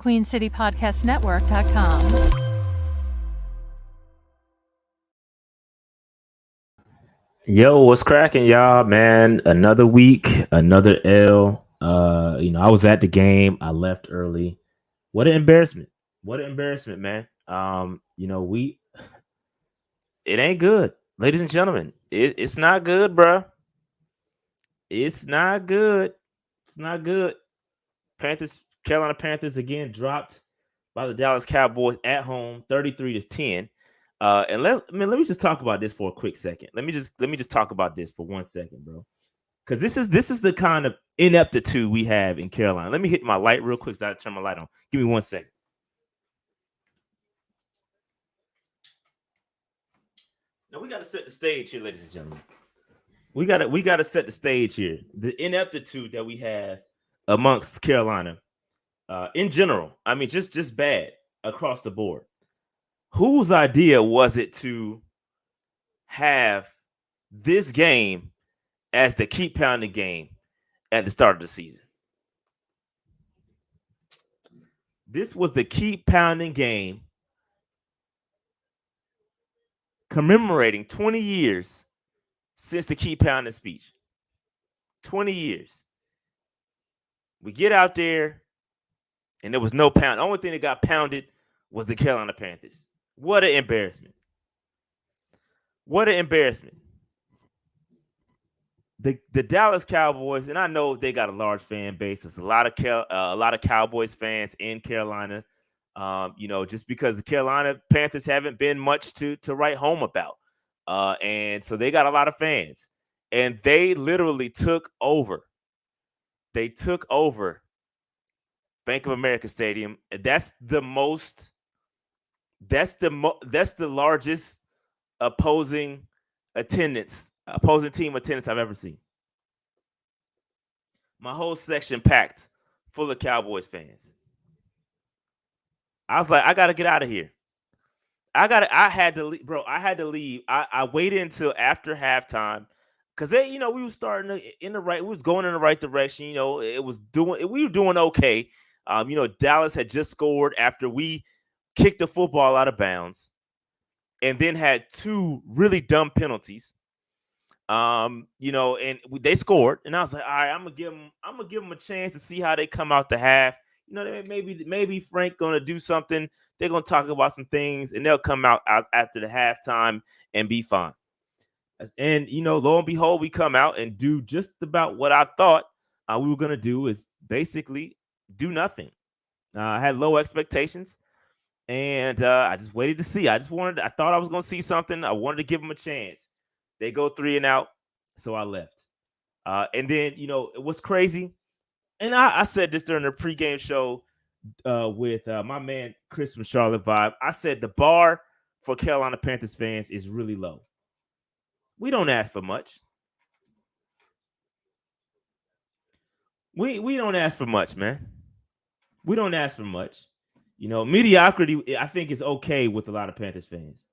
QueenCityPodcastNetwork.com. Yo, what's cracking, y'all? Man, another week, another L. I was at the game. I left early. What an embarrassment! What an embarrassment, man. It ain't good, ladies and gentlemen. It's not good, bro. It's not good. It's not good. Carolina Panthers again dropped by the Dallas Cowboys at home, 33-10. And let me just talk about this for a quick second. Let me just talk about this for 1 second, bro. Because this is the kind of ineptitude we have in Carolina. Let me hit my light real quick. So I turn my light on. Give me 1 second. Now we got to set the stage here, ladies and gentlemen. We got to set the stage here. The ineptitude that we have amongst Carolina, in general. I mean, just bad across the board. Whose idea was it to have this game as the keep pounding game at the start of the season? This was the keep pounding game commemorating 20 years since the keep pounding speech. 20 years. We get out there, and there was no pound. The only thing that got pounded was the Carolina Panthers. What an embarrassment. What an embarrassment. The Dallas Cowboys, and I know they got a large fan base. There's a lot of Cowboys fans in Carolina. Just because the Carolina Panthers haven't been much to write home about. And so they got a lot of fans. And they literally took over. They took over Bank of America Stadium. That's the largest opposing team attendance I've ever seen. My whole section packed full of Cowboys fans. I was like, I got to get out of here. I had to leave, bro. I had to leave. I waited until after halftime because we were starting in the right. We was going in the right direction. We were doing okay. Dallas had just scored after we kicked the football out of bounds, and then had two really dumb penalties. And they scored, and I was like, all right, I'm gonna give them a chance to see how they come out the half. Maybe Frank gonna do something. They're gonna talk about some things, and they'll come out after the halftime and be fine. And lo and behold, we come out and do just about what I thought we were gonna do, is basically do nothing. I had low expectations, and I just waited to see. I thought I was gonna see something. I wanted to give them a chance. They go 3 and out, so I left. And then it was crazy. And I said this during the pregame show with my man Chris from Charlotte Vibe. I said the bar for Carolina Panthers fans is really low. We don't ask for much. We don't ask for much, man. We don't ask for much. Mediocrity, I think, is okay with a lot of Panthers fans.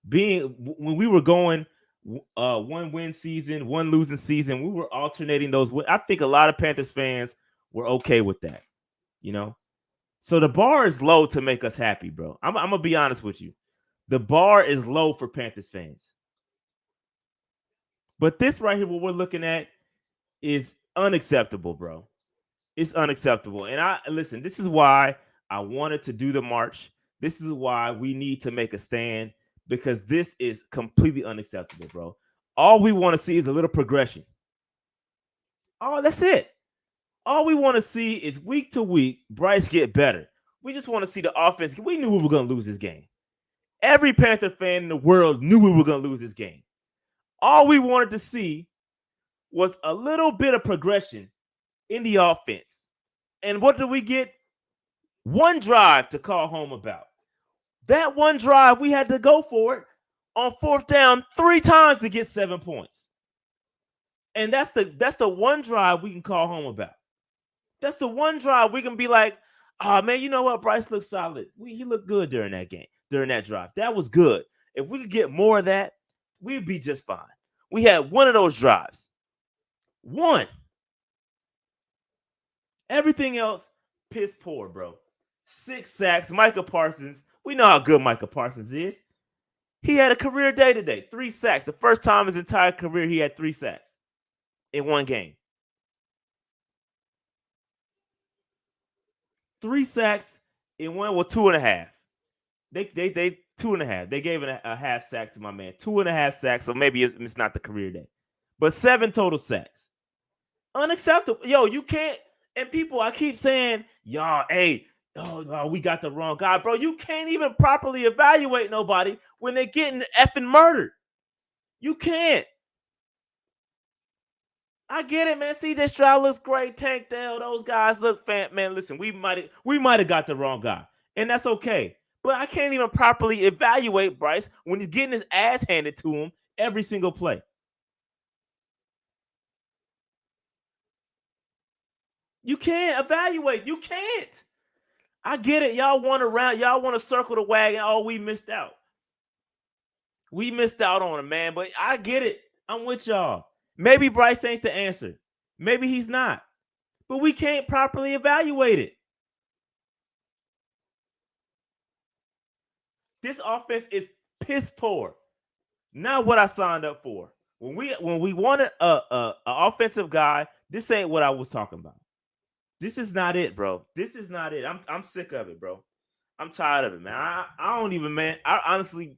When we were going 1 win season, 1 losing season, we were alternating those. I think a lot of Panthers fans were okay with that, So the bar is low to make us happy, bro. I'm gonna be honest with you. The bar is low for Panthers fans. But this right here, what we're looking at, is unacceptable, bro. It's unacceptable. And listen, this is why I wanted to do the march. This is why we need to make a stand, because this is completely unacceptable, bro. All we want to see is a little progression. Oh, that's it. All we want to see is week to week, Bryce get better. We just want to see the offense. We knew we were going to lose this game. Every Panther fan in the world knew we were going to lose this game. All we wanted to see was a little bit of progression in the offense. And what did we get? 1 drive to call home about. That 1 drive, we had to go for it on 4th down 3 times to get 7 points. And that's the 1 drive we can call home about. That's the 1 drive we can be like, oh, man, you know what? Bryce looked solid. He looked good during that game, during that drive. That was good. If we could get more of that, we'd be just fine. We had 1 of those drives. 1. Everything else, piss poor, bro. 6 sacks. Micah Parsons. We know how good Micah Parsons is. He had a career day today. 3 sacks. The first time in his entire career he had 3 sacks in one game. 3 sacks in one, well, 2.5. They 2.5. They gave it a half sack to my man. 2.5 sacks, so maybe it's not the career day. But 7 total sacks. Unacceptable. Yo, you can't. And people, I keep saying, y'all, hey, oh, we got the wrong guy, bro. You can't even properly evaluate nobody when they're getting effing murdered. You can't. I get it, man. CJ Stroud looks great. Tank Dell, those guys look man. Listen, we might have got the wrong guy, and that's okay. But I can't even properly evaluate Bryce when he's getting his ass handed to him every single play. You can't evaluate. You can't. I get it. Y'all want to circle the wagon. Oh, we missed out. We missed out on him, man. But I get it. I'm with y'all. Maybe Bryce ain't the answer. Maybe he's not. But we can't properly evaluate it. This offense is piss poor. Not what I signed up for. When we wanted a offensive guy, this ain't what I was talking about. This is not it, bro. This is not it. I'm sick of it, bro. I'm tired of it, man. I don't even, man. I honestly,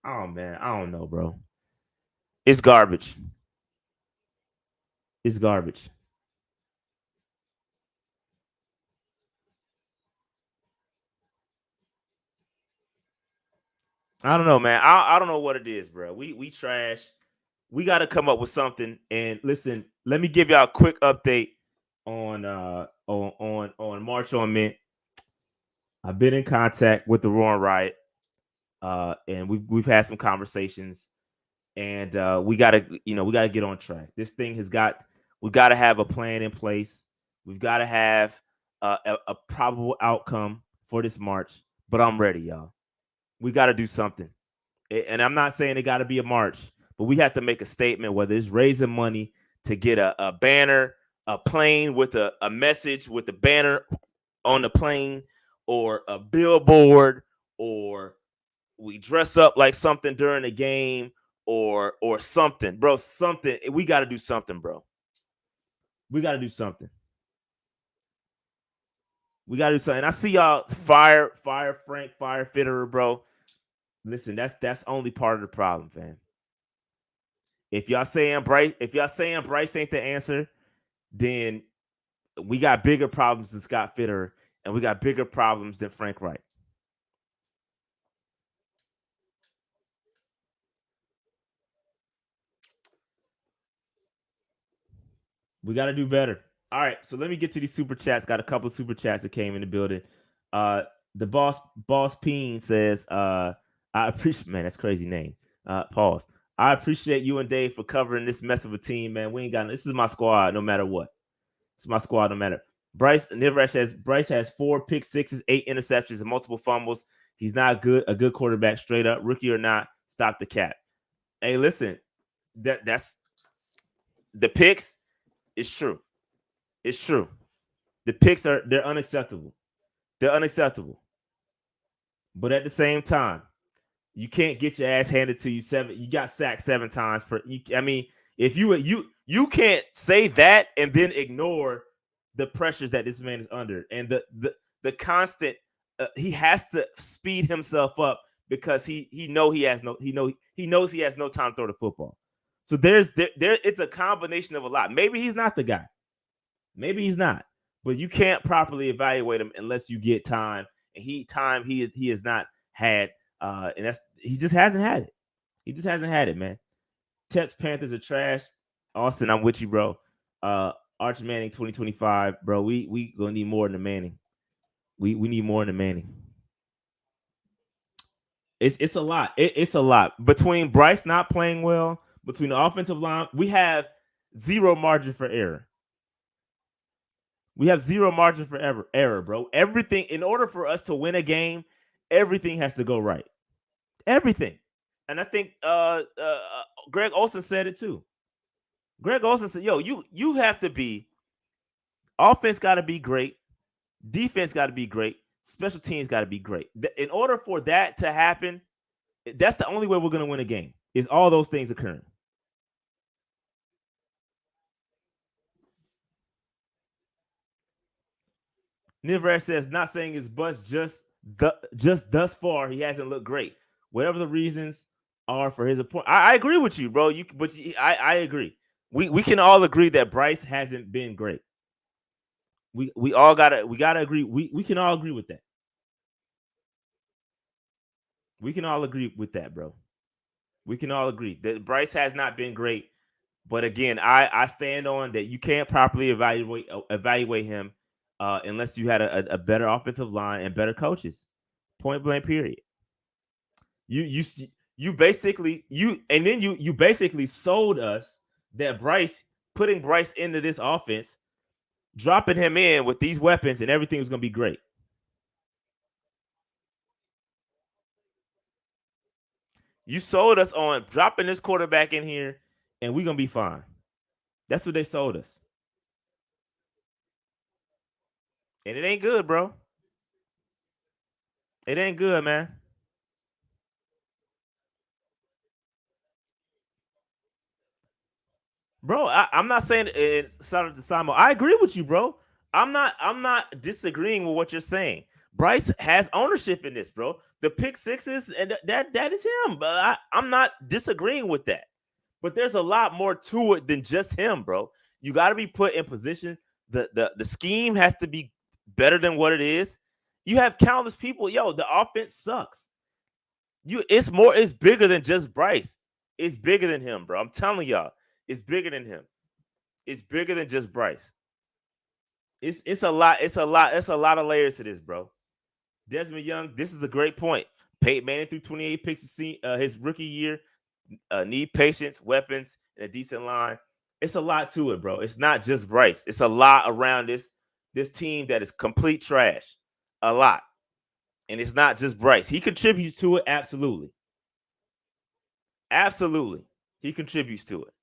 oh man, I don't know, bro. It's garbage. It's garbage. I don't know, man. I don't know what it is, bro. We trash. We got to come up with something. And listen, let me give y'all a quick update on March on Mint. I've been in contact with the Roaring Riot, and we've had some conversations, and we gotta get on track. This thing we got to have a plan in place. We've got to have a probable outcome for this March. But I'm ready, y'all. We got to do something, and I'm not saying it got to be a march, but we have to make a statement. Whether it's raising money to get a banner, a plane with a message with the banner on the plane, or a billboard, or we dress up like something during the game, or something, bro. Something. We got to do something, bro. We got to do something. We got to do something. I see y'all fire Frank, fire Fitterer, bro. Listen, that's only part of the problem, fam. If y'all saying Bryce ain't the answer, then we got bigger problems than Scott Fitterer, and we got bigger problems than Frank Reich. We got to do better. All right, so let me get to these super chats. Got a couple of super chats that came in the building. The boss Peen says, I appreciate, man, that's crazy name. Pause. I appreciate you and Dave for covering this mess of a team, man. We ain't got this is my squad, no matter what. It's my squad, no matter. Bryce has 4 pick sixes, 8 interceptions, and multiple fumbles. He's not a good quarterback, straight up, rookie or not. Stop the cap. Hey, listen, that's the picks. It's true. It's true. The picks they're unacceptable. They're unacceptable. But at the same time, you can't get your ass handed to you seven. You got sacked 7 times per. I mean, if you can't say that and then ignore the pressures that this man is under and the constant. He has to speed himself up because he knows he has no time to throw the football. So there it's a combination of a lot. Maybe he's not the guy. Maybe he's not. But you can't properly evaluate him unless you get time. And he has not had. And he just hasn't had it. He just hasn't had it, man. Tets Panthers are trash. Austin, I'm with you, bro. Arch Manning 2025, bro. We gonna need more than the Manning. We need more than the Manning. It's a lot. It's a lot. Between Bryce not playing well, between the offensive line, we have zero margin for error. We have zero margin for error, bro. Everything, in order for us to win a game, everything has to go right. Everything. And I think Greg Olsen said it too. Greg Olsen said, yo, you have to be, offense got to be great. Defense got to be great. Special teams got to be great. In order for that to happen, that's the only way we're going to win a game. Is all those things occurring. Niver says, not saying it's bust, just thus far he hasn't looked great. Whatever the reasons are for his appointment, I agree with you, bro. I agree. We can all agree that Bryce hasn't been great. We all gotta agree. We can all agree with that. We can all agree with that, bro. We can all agree that Bryce has not been great. But again, I stand on that you can't properly evaluate him unless you had a better offensive line and better coaches. Point blank. Period. You basically you basically sold us that putting Bryce into this offense, dropping him in with these weapons, and everything was going to be great. You sold us on dropping this quarterback in here, and we're going to be fine. That's what they sold us. And it ain't good, bro. It ain't good, man. Bro, I'm not saying it's Samo. I agree with you, bro. I'm not disagreeing with what you're saying. Bryce has ownership in this, bro. The pick sixes and that is him. But I'm not disagreeing with that. But there's a lot more to it than just him, bro. You got to be put in position. The scheme has to be better than what it is. You have countless people. Yo, the offense sucks. It's bigger than just Bryce. It's bigger than him, bro. I'm telling y'all. It's bigger than him. It's bigger than just Bryce. It's a lot. It's a lot of layers to this, bro. Desmond Young, this is a great point. Peyton Manning threw 28 picks his rookie year. Need patience, weapons, and a decent line. It's a lot to it, bro. It's not just Bryce. It's a lot around this team that is complete trash. A lot. And it's not just Bryce. He contributes to it, absolutely. Absolutely. He contributes to it.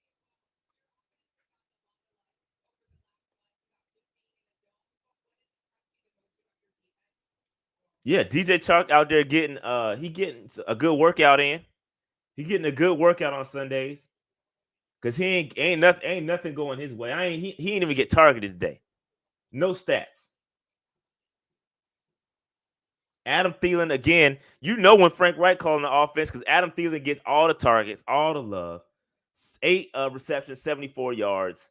Yeah, DJ Chark out there getting a good workout in. He getting a good workout on Sundays. Cause he ain't nothing going his way. He ain't even get targeted today. No stats. Adam Thielen again. You know when Frank Reich calling the offense because Adam Thielen gets all the targets, all the love. 8 receptions, 74 yards,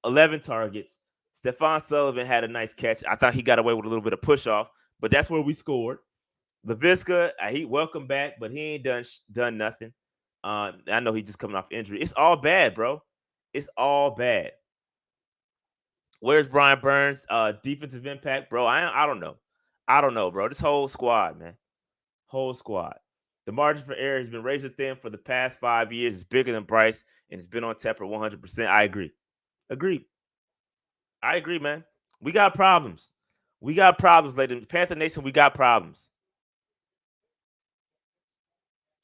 11 targets. Stephon Sullivan had a nice catch. I thought he got away with a little bit of push off, but that's where we scored. LaVisca, he welcome back, but he ain't done nothing. I know he's just coming off injury. It's all bad, bro. It's all bad. Where's Brian Burns? Defensive impact, bro. I don't know. I don't know, bro. This whole squad, man. Whole squad. The margin for error has been razor thin for the past 5 years. It's bigger than Bryce, and it's been on Tepper 100%. I agree. Agreed. I agree, man. We got problems. We got problems, ladies. Panther Nation, we got problems.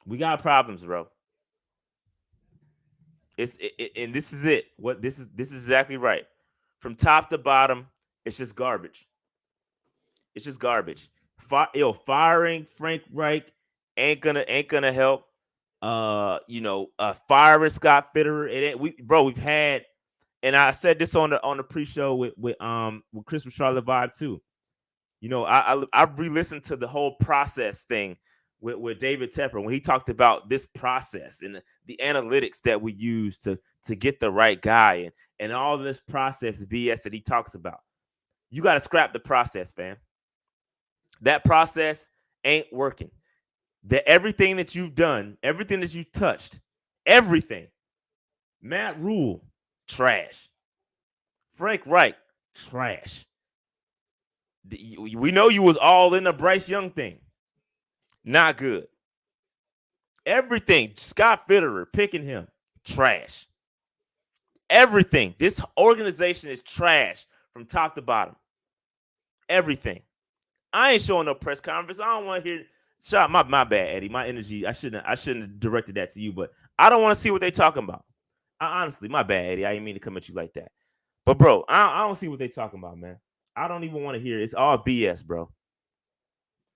We got problems, bro. And this is it. This is exactly right. From top to bottom, it's just garbage. It's just garbage. Firing Frank Reich ain't gonna help. Firing Scott Fitterer. It ain't we've had, and I said this on the pre-show with Chris with Charlotte Vibe too. I re-listened to the whole process thing with David Tepper when he talked about this process and the analytics that we use to get the right guy and all this process BS that he talks about. You got to scrap the process, fam. That process ain't working. That everything that you've done, everything that you've touched, everything. Matt Rule, trash. Frank Reich, trash. We know you was all in the Bryce Young thing. Not good. Everything. Scott Fitterer, picking him, trash. Everything. This organization is trash from top to bottom. Everything. I ain't showing no press conference. I don't want to hear. Shot my bad, Eddie. My energy. I shouldn't have directed that to you, but I don't want to see what they talking about. Honestly, my bad, Eddie. I didn't mean to come at you like that. But bro, I don't see what they talking about, man. I don't even want to hear it. It's all BS, bro.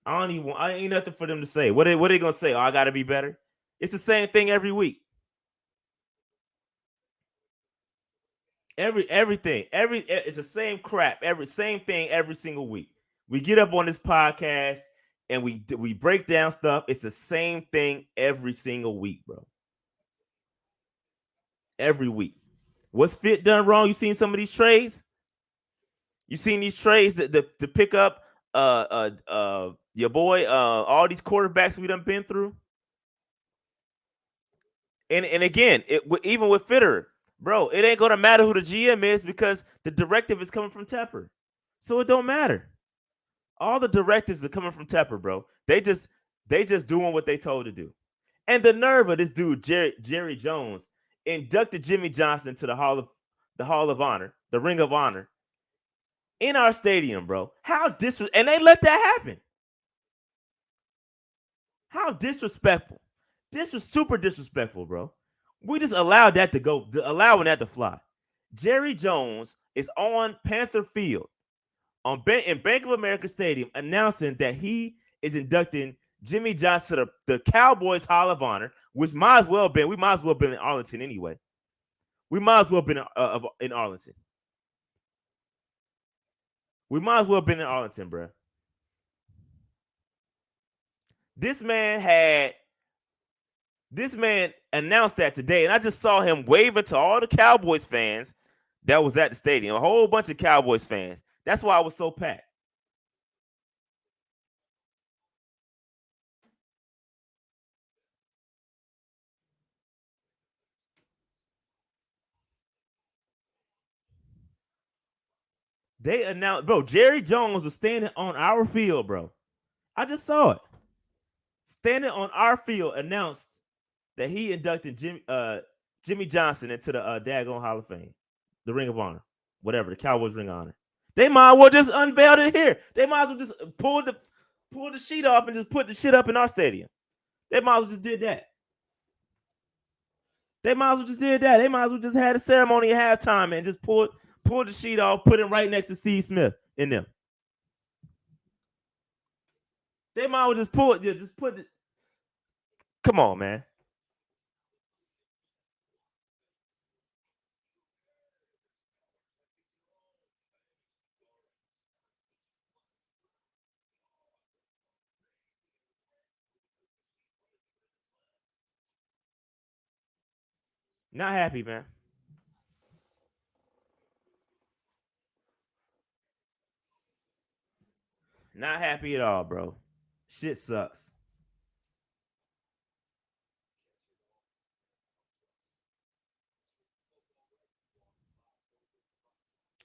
I ain't nothing for them to say. What are they gonna say? Oh, I gotta be better. It's the same thing every week. Everything. It's the same crap. Same thing every single week. We get up on this podcast and we break down stuff. It's the same thing every single week, bro. Every week. What's Fit done wrong? You seen some of these trades? You seen these trades that to pick up your boy all these quarterbacks we done been through? And again, even with Fitter, bro, it ain't gonna matter who the GM is because the directive is coming from Tepper, so it don't matter. All the directives are coming from Tepper, bro. They just doing what they told to do. And the nerve of this dude, Jerry Jones, inducted Jimmy Johnson to the Hall of Honor, the Ring of Honor, in our stadium, bro. And they let that happen. How disrespectful. This was super disrespectful, bro. We just allowed that to go, allowing that to fly. Jerry Jones is on Panther Field in Bank of America Stadium announcing that he is inducting Jimmy Johnson to the Cowboys Hall of Honor, which we might as well have been in Arlington anyway. We might as well have been in Arlington. We might as well have been in Arlington, bro. This man announced that today, and I just saw him waving to all the Cowboys fans that was at the stadium. A whole bunch of Cowboys fans. That's why I was so packed. They announced, bro, Jerry Jones was standing on our field, bro. I just saw it. Standing on our field, announced that he inducted Jimmy Johnson into the Daggone Hall of Fame, the Ring of Honor, whatever, the Cowboys Ring of Honor. They might as well just unveil it here. They might as well just pull the sheet off and just put the shit up in our stadium. They might as well just did that. They might as well just did that. They might as well just had a ceremony at halftime and just pull the sheet off, put it right next to Steve Smith in them. They might as well just pull it. Just put it. Come on, man. Not happy, man. Not happy at all, bro. Shit sucks.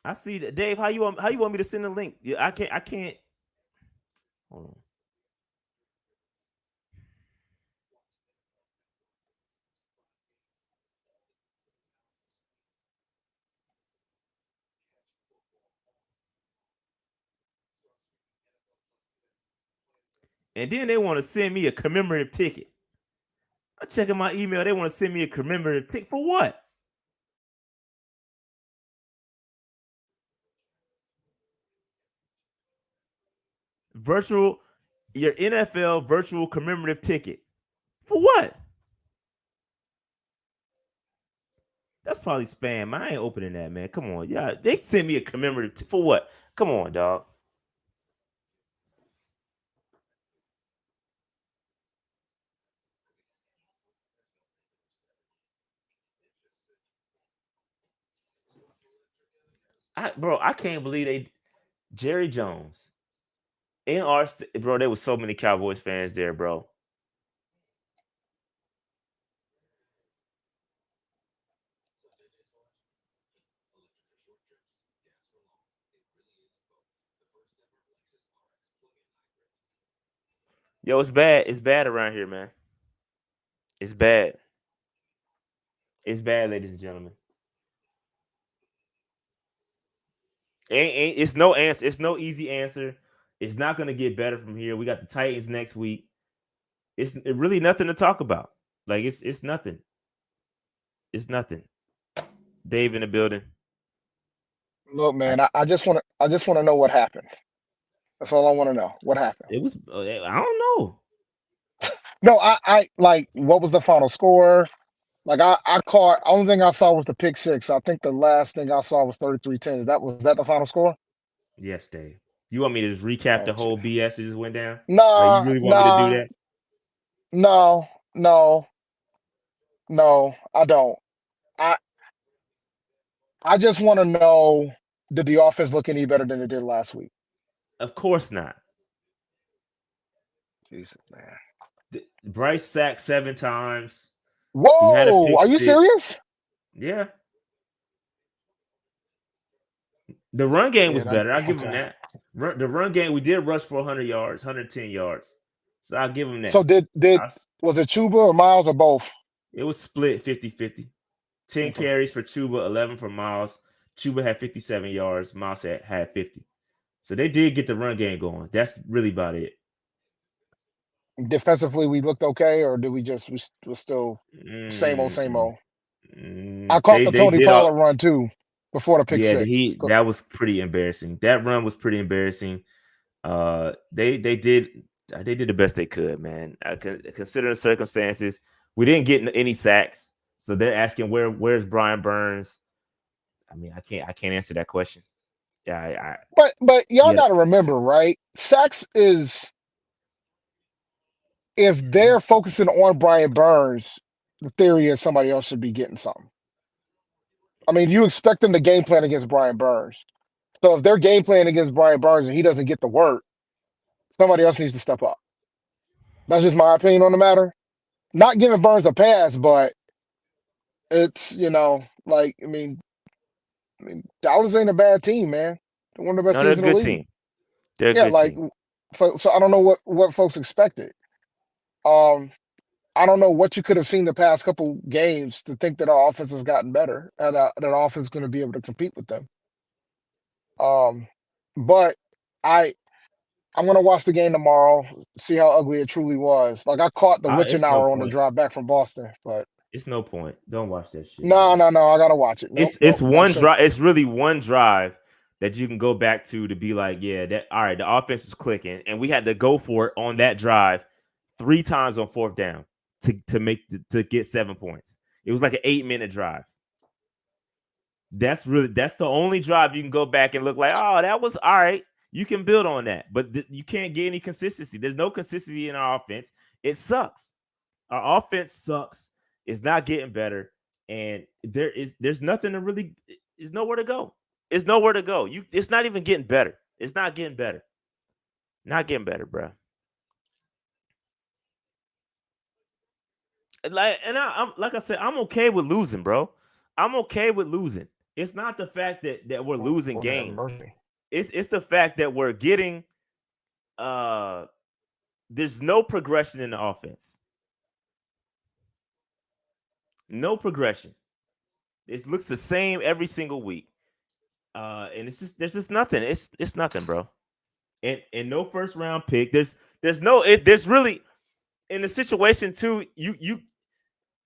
I see that, Dave. How you want me to send the link? Yeah, I can't. Hold on. And then they want to send me a commemorative ticket. I'm checking my email. They want to send me a commemorative ticket for what? Your NFL virtual commemorative ticket. For what? That's probably spam. Man, I ain't opening that, man. Come on. Yeah, they send me a commemorative for what? Come on, dog. I can't believe Jerry Jones in bro. There was so many Cowboys fans there, bro. Yo, it's bad. It's bad around here, man. It's bad. It's bad, ladies and gentlemen. It's no answer. It's no easy answer. It's not going to get better from here. We got the Titans next week. It's really nothing to talk about. Like it's nothing. It's nothing. Dave in the building. Look, I, man, I just want to know what happened. That's all I want to know. What happened? it was I don't know. No, I like what was the final score? Like I caught only thing I saw was the pick six. I think the last thing I saw was 33-10. Was that the final score? Yes, Dave. You want me to just recap the Oh, whole BS that just went down? Like you nah, really want me to do nah, that? no, no, no, I don't. I I just want to know, did the offense look any better than it did last week? Of course not. Jesus, man. Bryce sacked 7 times. He had a Whoa, pick are you six. serious? Yeah. The run game Yeah, was that better. I'll give him okay. that. The run game, we did rush for 100 yards, 110 yards. So I'll give him that. So did I, was it Chuba or Miles or both? it was split 50-50. 10 Okay. carries for Chuba, 11 for Miles. Chuba had 57 yards. Miles had 50. So they did get the run game going. That's really about it. Defensively, we looked okay, or did we just was still same old, same Mm, old? I caught the they Tony did all. Pollard run too before the pick Yeah, six. that was pretty embarrassing. That run was pretty embarrassing. They did the best they could, man. Considering the circumstances, we didn't get any sacks, so they're asking where's Brian Burns. I mean, I can't answer that question. Yeah, But y'all yeah. got to remember, right? Sacks is if they're focusing on Brian Burns, the theory is somebody else should be getting something. I mean, you expect them to game plan against Brian Burns. So if they're game playing against Brian Burns and he doesn't get the work, somebody else needs to step up. That's just my opinion on the matter. Not giving Burns a pass, but it's like I mean Dallas ain't a bad team, man. They're one of the best No, they're a teams in the good league. team. They're a Yeah, good like team. so I don't know what folks expected. Um, I don't know what you could have seen the past couple games to think that our offense has gotten better and that our offense is going to be able to compete with them. Um, but I I'm gonna watch the game tomorrow, see how ugly it truly was. Like I caught the witching It's no hour on the point. drive back from Boston, but It's no point. Don't watch that shit, no, man. no, no, I gotta watch it. Nope, It's nope, I'm one straight. drive. It's really one drive that you can go back to be like, yeah, that all right. The offense was clicking, and we had to go for it on that drive 3 times on fourth down to get 7 points. It was like an 8-minute drive. That's the only drive you can go back and look like, oh, that was all right. You can build on that, but you can't get any consistency. There's no consistency in our offense. It sucks. Our offense sucks. It's not getting better, and there's nothing to really. There's nowhere to go. It's nowhere to go. It's not even getting better. It's not getting better. Not getting better, bro. I'm like I said, I'm okay with losing, bro. I'm okay with losing. It's not the fact that we're losing Lord have games. mercy. It's the fact that we're getting there's no progression in the offense. No progression. It looks the same every single week. And it's just there's just nothing. It's nothing, bro. And no first round pick. There's really in the situation too.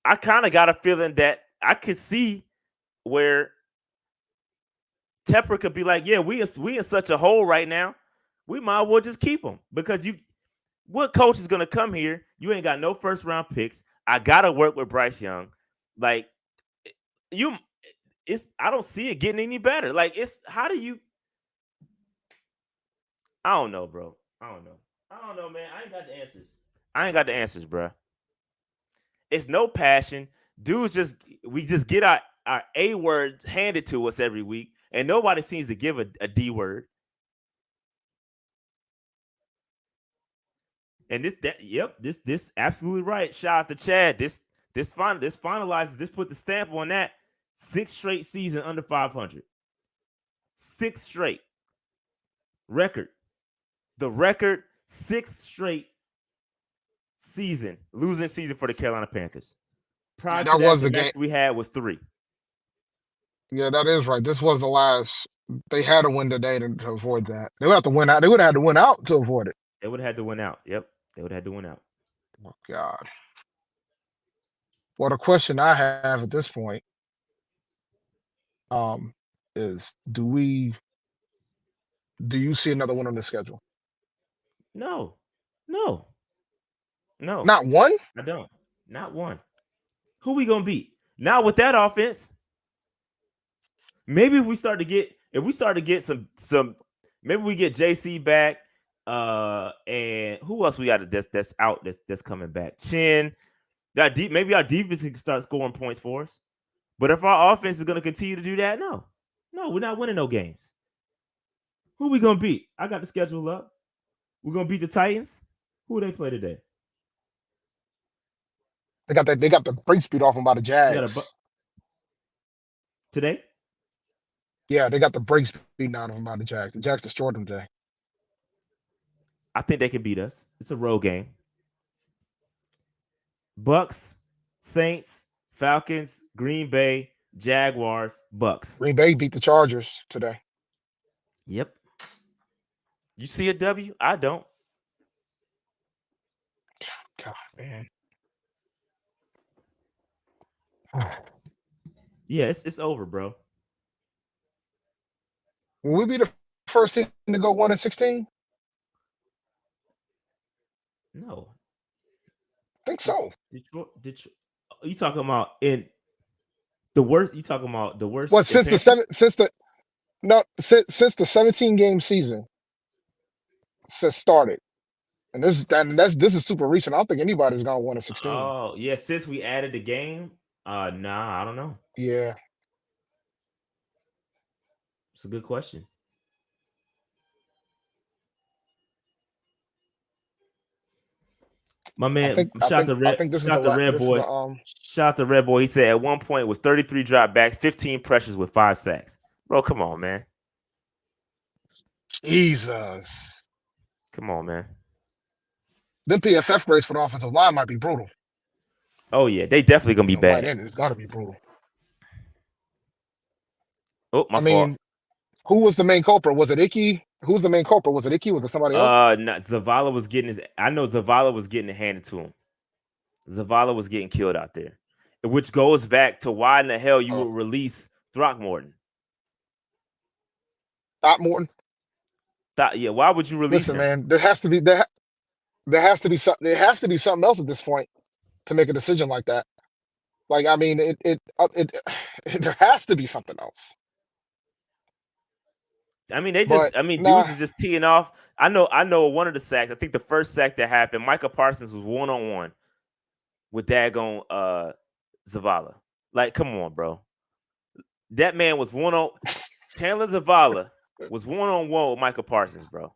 I kind of got a feeling that I could see where Tepper could be like, yeah, we in such a hole right now. We might as well just keep him because what coach is gonna come here? You ain't got no first round picks. I gotta work with Bryce Young. Like you, it's I don't see it getting any better. Like it's how do you? I don't know, bro. I don't know. I don't know, man. I ain't got the answers. I ain't got the answers, bro. It's no passion. Dudes we just get our A words handed to us every week, and nobody seems to give a D word. And this absolutely right. Shout out to Chad. This finalizes. This put the stamp on that. 6 straight season under 500. 6 straight record. The record 6 straight season losing season for the Carolina Panthers. Yeah, Prior to that that, was the the game. max we had was 3. Yeah, that is right. This was the last. They had to win today to avoid that. They would have to win out. They would have had to win out to avoid it. They would have had to win out. Yep, they would have had to win out. Oh God. Well, the question I have at this point, um, is do you see another one on the schedule? No. Not one? I don't. Not one. Who we gonna beat? Now with that offense, maybe if we start to get some maybe we get JC back. And who else we got that's out that's coming back? Chin. Maybe our defense can start scoring points for us. But if our offense is gonna continue to do that, no, we're not winning no games. Who we gonna beat? I got the schedule up. We're gonna beat the Titans. Who they play today? They got the break speed off them by the We got Jags. today. Yeah, they got the break speed out of them by the Jags. The Jags destroyed them today. I think they can beat us. It's a road game. Bucks, Saints, Falcons, Green Bay, Jaguars, Bucks. Green Bay beat the Chargers today. Yep. You see a W? I don't. God, man. Yeah, it's over, bro. Will we be the first team to go 1-16? No. I think so. Detroit, you talking about in the worst? You talking about the worst? What since the 17-game season started, and this is super recent. I don't think anybody's gone 1-16. Oh yeah, since we added the game, nah, I don't know. Yeah, it's a good question. My man, shout out to Red Boy. Shout out to Red Boy. He said at one point it was 33 dropbacks, 15 pressures with 5 sacks. Bro, come on, man. Jesus. Come on, man. Them PFF grades for the offensive line might be brutal. Oh, yeah. They definitely going to be bad. Right in, it's got to be brutal. Oh, my fault. Who was the main culprit? Was it Icky? Who's the main culprit? Was it Icky? Was it somebody else? No, Zavala was getting I know Zavala was getting it handed to him. Zavala was getting killed out there, which goes back to why in the hell you would release Throckmorton. Throckmorton? Yeah, why would you release him? Listen, man, there has to be something. There has to be something else at this point to make a decision like that. Like, I mean, there has to be something else. I mean, dudes is just teeing off. I know one of the sacks. I think the first sack that happened, Micah Parsons was 1-on-1 with daggone Zavala. Like, come on, bro. That man was Chandler Zavala was 1-on-1 with Micah Parsons, bro.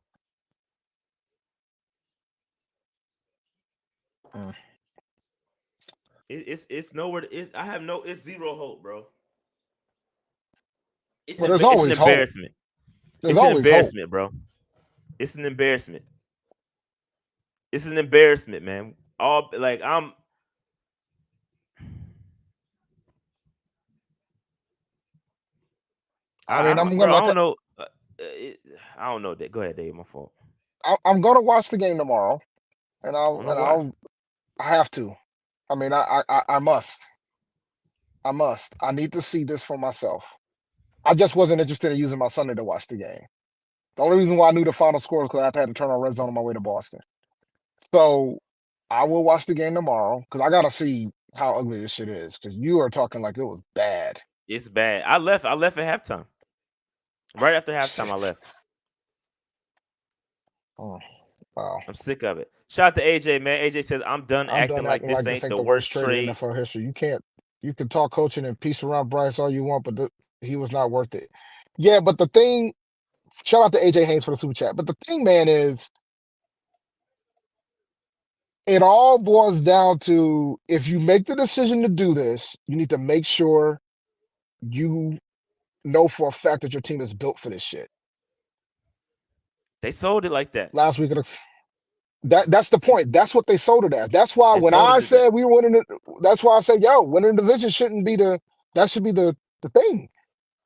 It's nowhere. I have it's zero hope, bro. There's always an embarrassment. There's it's an always embarrassment, hope. bro. It's an embarrassment. It's an embarrassment, man. I don't know. I don't know that. Go ahead, Dave. My fault. I'm gonna watch the game tomorrow, and I have to. I mean, I must. I need to see this for myself. I just wasn't interested in using my Sunday to watch the game. The only reason why I knew the final score was because I had to turn on Red Zone on my way to Boston. So I will watch the game tomorrow because I gotta see how ugly this shit is. Because you are talking like it was bad. It's bad. I left at halftime. Right after halftime, I left. Oh, wow. I'm sick of it. Shout out to AJ, man. AJ says, I'm done acting like this ain't the worst trade in NFL history. You can talk coaching and piece around Bryce all you want, but he was not worth it. Yeah, but the thing, shout out to AJ Haynes for the super chat. But the thing, man, is it all boils down to if you make the decision to do this, you need to make sure you know for a fact that your team is built for this shit. They sold it like that. Last week, that's the point. That's what they sold it as. That's why when I said we were winning, that's why I said, yo, winning the division shouldn't be that should be the thing.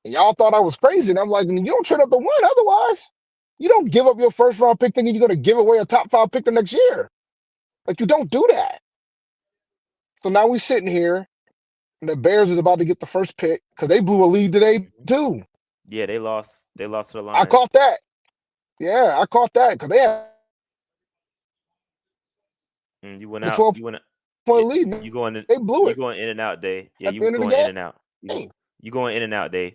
And y'all thought I was crazy. And I'm like, you don't trade up the one. Otherwise, you don't give up your first round pick thinking you're going to give away a top 5 pick the next year. Like, you don't do that. So now we're sitting here, and the Bears is about to get the first pick because they blew a lead today, too. Yeah, they lost. They lost to the I Lions. caught that. Yeah, I caught that because they had You went a out. 12 You went. point lead. You going in. They blew You it going in and out, Dave. Yeah, at the you end of the going in and out. game. You going in and out, Dave.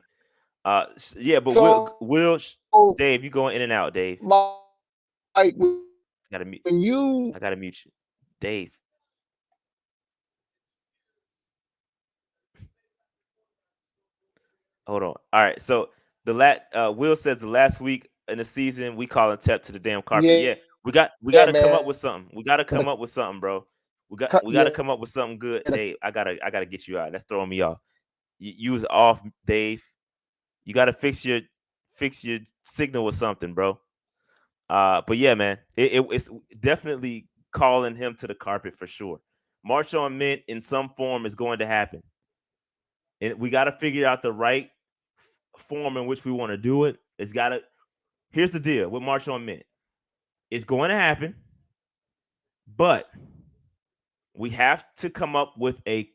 Yeah, but So, Dave, you going in and out, Dave. like Gotta mute. when you, I gotta mute you, Dave. Hold on. All right. So Will says the last week in the season we calling Tep to the damn carpet. yeah, Yeah, we got to come man, up with something. We got to come up with something, bro. We got to yeah, come up with something good, Dave. I gotta get you out. That's throwing me off. You was off, Dave. You got to fix your signal with something, bro. But yeah, man, it's definitely calling him to the carpet for sure. March on Mint in some form is going to happen, and we got to figure out the right form in which we want to do it. It's got to. Here's the deal with March on Mint. It's going to happen, but we have to come up with an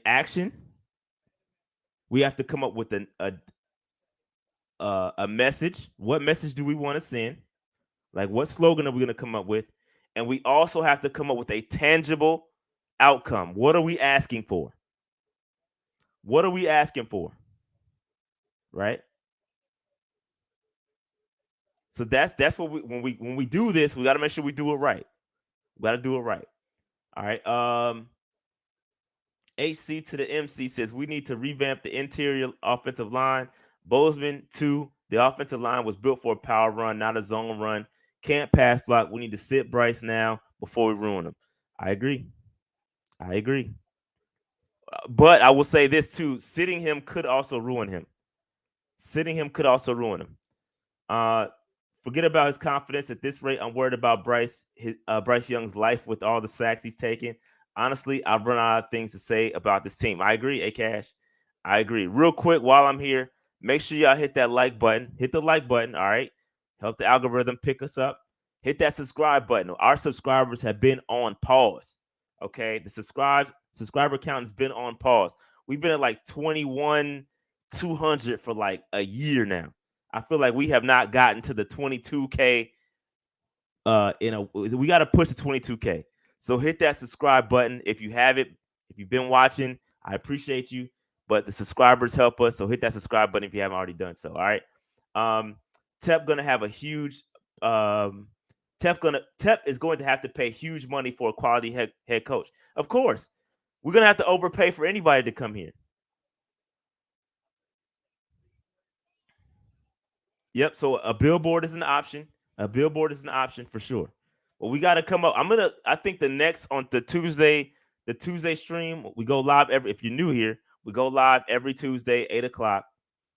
action. We have to come up with a message. What message do we want to send? Like, what slogan are we going to come up with? And we also have to come up with a tangible outcome. What are we asking for? What are we asking for? Right? So that's what when we do this, we got to make sure we do it right. We got to do it right. All right. HC to the MC says we need to revamp the interior offensive line. Bozeman, 2. The offensive line was built for a power run, not a zone run. Can't pass block. We need to sit Bryce now before we ruin him. I agree. But I will say this too: sitting him could also ruin him. Uh, Forget about his confidence. At this rate, I'm worried about Bryce Young's life with all the sacks he's taken. Honestly, I've run out of things to say about this team. I agree, A-Cash. I agree. Real quick, while I'm here, make sure y'all hit that like button. Hit the like button, all right? Help the algorithm pick us up. Hit that subscribe button. Our subscribers have been on pause, okay? The subscriber count has been on pause. We've been at like 21,200 for like a year now. I feel like we have not gotten to the 22K. We got to push the 22K. So hit that subscribe button if you have it. If you've been watching, I appreciate you. But the subscribers help us. So hit that subscribe button if you haven't already done so. All right. Tep gonna have a huge. Tep is going to have to pay huge money for a quality head coach. Of course, we're gonna have to overpay for anybody to come here. Yep. So a billboard is an option. A billboard is an option for sure. Well, we got to come up. I think the next on the Tuesday stream, we go live if you're new here, we go live every Tuesday, 8:00,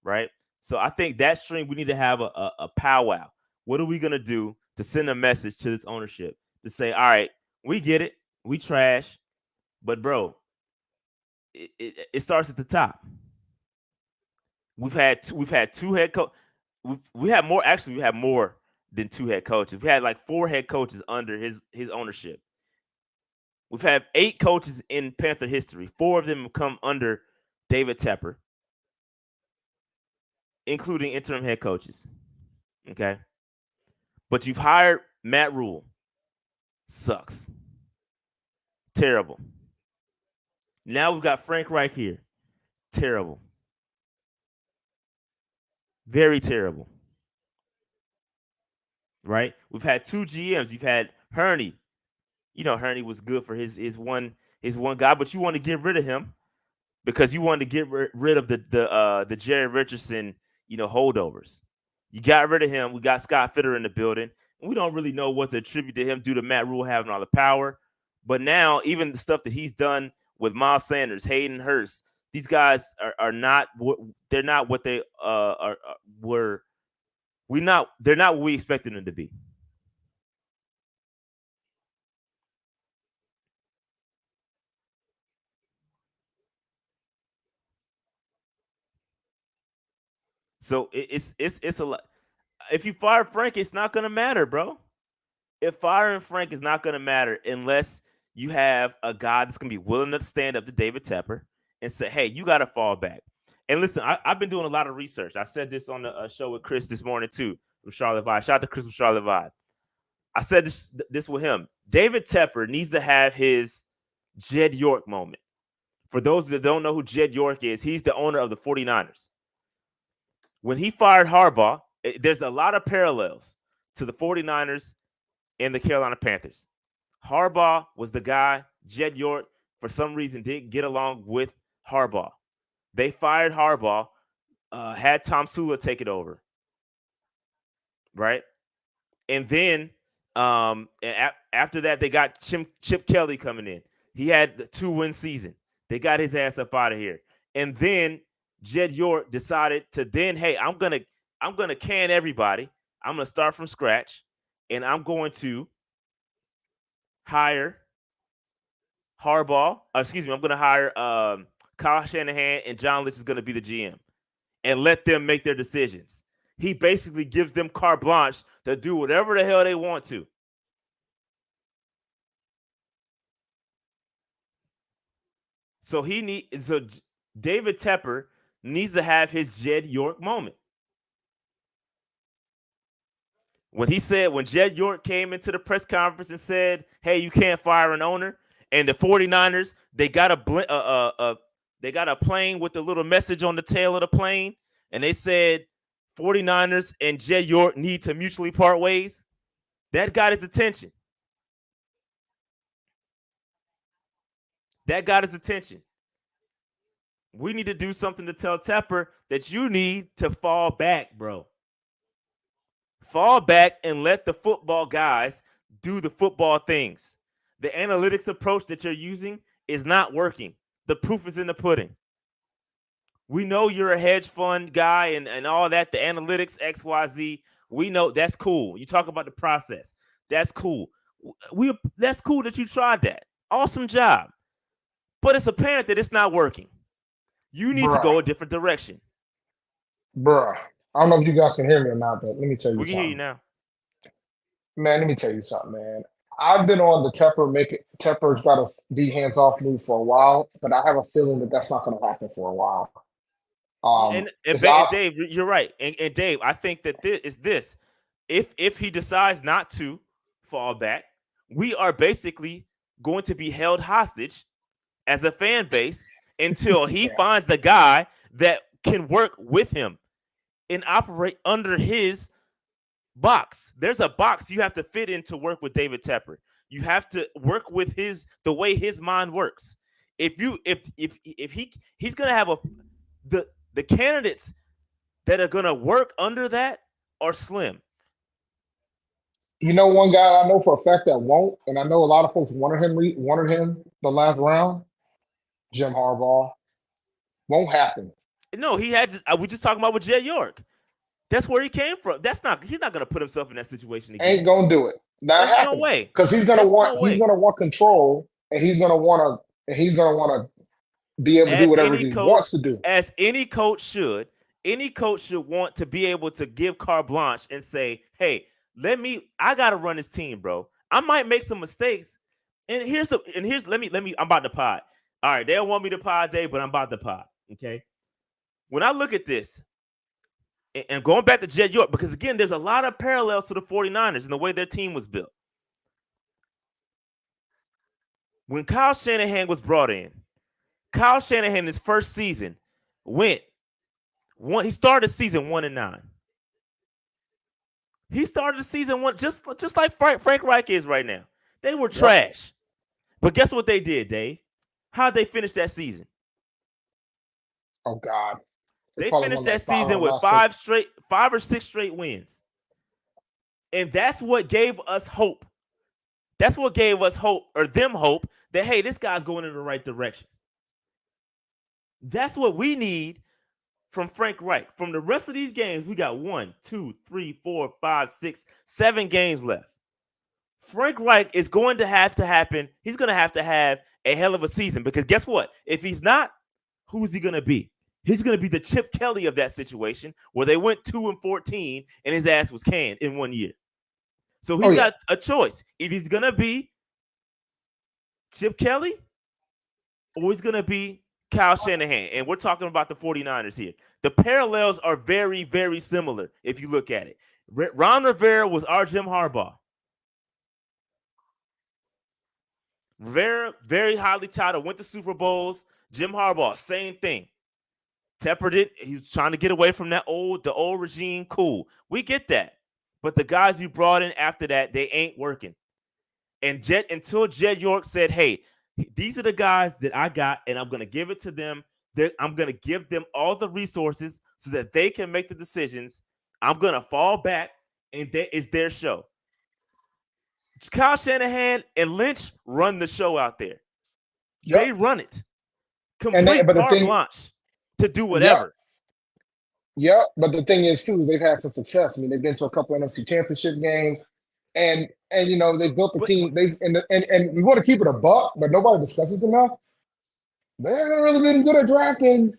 right? So I think that stream, we need to have a powwow. What are we going to do to send a message to this ownership to say, all right, we get it. We trash. But bro, it starts at the top. We've had two head coach. We have more. Actually, we have more than 2 head coaches. We had like 4 head coaches under his ownership. We've had 8 coaches in Panther history. 4 of them have come under David Tepper, including interim head coaches. Okay, but you've hired Matt Rule. Sucks. Terrible. Now we've got Frank Reich here. Terrible. Very terrible. Right? We've had 2 GMs. You've had Herney. You know, Herney was good for his one guy, but you want to get rid of him because you wanted to get rid of the Jerry Richardson, holdovers. You got rid of him. We got Scott Fitter in the building. And we don't really know what to attribute to him due to Matt Rule having all the power. But now, even the stuff that he's done with Miles Sanders, Hayden Hurst, these guys are not they're not what they were. They're not what we expected them to be. So it's a lot. If you fire Frank, it's not going to matter, bro. If firing Frank is not going to matter unless you have a guy that's going to be willing to stand up to David Tepper and say, hey, you got to fall back. And listen, I've been doing a lot of research. I said this on the show with Chris this morning too, from Charlotte Vibe. Shout out to Chris from Charlotte Vibe. I said this with him. David Tepper needs to have his Jed York moment. For those that don't know who Jed York is, he's the owner of the 49ers. When he fired Harbaugh, there's a lot of parallels to the 49ers and the Carolina Panthers. Harbaugh was the guy. Jed York, for some reason, didn't get along with Harbaugh. They fired Harbaugh, had Tom Sula take it over, right? And then after that, they got Chip Kelly coming in. He had the 2-win season. They got his ass up out of here. And then Jed York decided to then, hey, I'm gonna can everybody. I'm gonna start from scratch, and I'm going to hire Harbaugh. I'm going to hire Kyle Shanahan, and John Lynch is going to be the GM, and let them make their decisions. He basically gives them carte blanche to do whatever the hell they want to. So David Tepper needs to have his Jed York moment. When Jed York came into the press conference and said, hey, you can't fire an owner, and the 49ers, they got a plane with a little message on the tail of the plane, and they said 49ers and Jed York need to mutually part ways. That got his attention. We need to do something to tell Tepper that you need to fall back, bro. Fall back and let the football guys do the football things. The analytics approach that you're using is not working. The proof is in the pudding. We know you're a hedge fund guy and all that, the analytics, XYZ. We know that's cool. You talk about the process. That's cool. That's cool that you tried that. Awesome job. But it's apparent that it's not working. You need to go a different direction. Bruh. I don't know if you guys can hear me or not, but let me tell you something. We can hear you now. Man, let me tell you something, man. I've been on the Tepper's got to be hands-off move for a while, but I have a feeling that that's not going to happen for a while. And Dave, you're right. And Dave, I think that this. If he decides not to fall back, we are basically going to be held hostage as a fan base until he finds the guy that can work with him and operate under his box. There's a box you have to fit in to work with David Tepper. You have to work with the way his mind works. If he's gonna have the candidates that are gonna work under that are slim. You know, one guy I know for a fact that won't, and I know a lot of folks wanted him the last round. Jim Harbaugh. Won't happen. No, he had. We just talking about with Jed York. That's where he came from. He's not going to put himself in that situation again. Ain't going to do it. Not happening. No way. Because he's going to want control, and he's going to want to be able to do whatever he wants to do. As any coach should want to be able to give carte blanche and say, "Hey, I got to run this team, bro. I might make some mistakes." And let me. I'm about to pod. All right, they don't want me to pod today, but I'm about to pod. Okay. When I look at this, and going back to Jed York, because again, there's a lot of parallels to the 49ers and the way their team was built. When Kyle Shanahan was brought in, Kyle Shanahan, his first season, he started the season 1-9. He started the season one just like Frank Reich is right now. They were trash. But guess what they did, Dave? How'd they finish that season? Oh, God. They finished that season with 5 or 6 straight wins. And that's what gave us hope. That's what gave us hope, or them hope, that, hey, this guy's going in the right direction. That's what we need from Frank Reich. From the rest of these games, we got 1, 2, 3, 4, 5, 6, 7 games left. Frank Reich is going to have to happen. He's going to have a hell of a season, because guess what? If he's not, who's he going to be? He's going to be the Chip Kelly of that situation, where they went 2-14 and his ass was canned in 1 year. So he's got a choice. If he's going to be Chip Kelly, or he's going to be Kyle Shanahan, and we're talking about the 49ers here. The parallels are very, very similar if you look at it. Ron Rivera was our Jim Harbaugh. Rivera, very highly touted, went to Super Bowls. Jim Harbaugh, same thing. Tepper did. He was trying to get away from the old regime. Cool. We get that. But the guys you brought in after that, they ain't working. And until Jed York said, hey, these are the guys that I got, and I'm going to give it to them. I'm going to give them all the resources so that they can make the decisions. I'm going to fall back, and it's their show. Kyle Shanahan and Lynch run the show out there. Yep. They run it. Complete carte blanche to do whatever. Yeah, but the thing is, too, they've had some success. I mean, they've been to a couple of NFC championship games. And you know, they built the team. And we want to keep it a buck, but nobody discusses enough. They haven't really been good at drafting.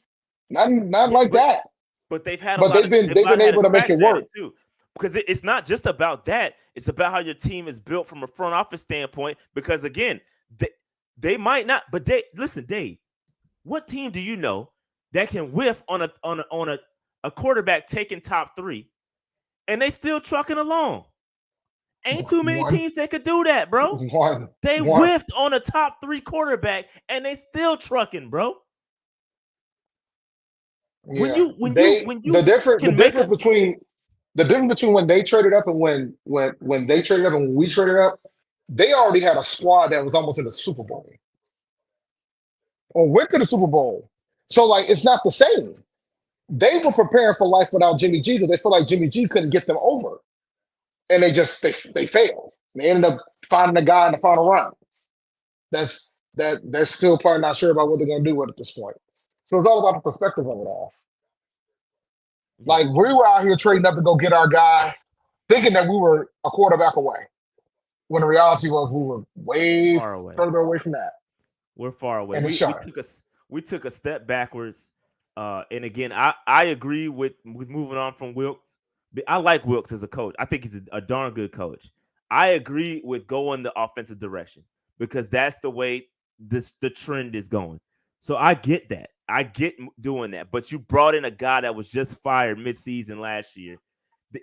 Not like that. But they've had they've been able to make it work too. Because it's not just about that. It's about how your team is built from a front office standpoint. Because again, they might not. But listen, Dave, what team do you know that can whiff on a quarterback taking top 3, and they still trucking along? Ain't too many teams that could do that, bro. They whiffed on a top 3 quarterback, and they still trucking, bro. Yeah. The difference between when they traded up and when they traded up and when we traded up, they already had a squad that was almost in the Super Bowl or went to the Super Bowl. So like, it's not the same. They were preparing for life without Jimmy G because they feel like Jimmy G couldn't get them over. And they failed. They ended up finding a guy in the final round. That they're still probably not sure about what they're going to do with at this point. So it's all about the perspective of it all. Like, we were out here trading up to go get our guy, thinking that we were a quarterback away. When the reality was we were way further away from that. We're far away. We took a step backwards. And again, I agree with moving on from Wilks. I like Wilks as a coach. I think he's a darn good coach. I agree with going the offensive direction because that's the way the trend is going. So I get that. I get doing that. But you brought in a guy that was just fired midseason last year.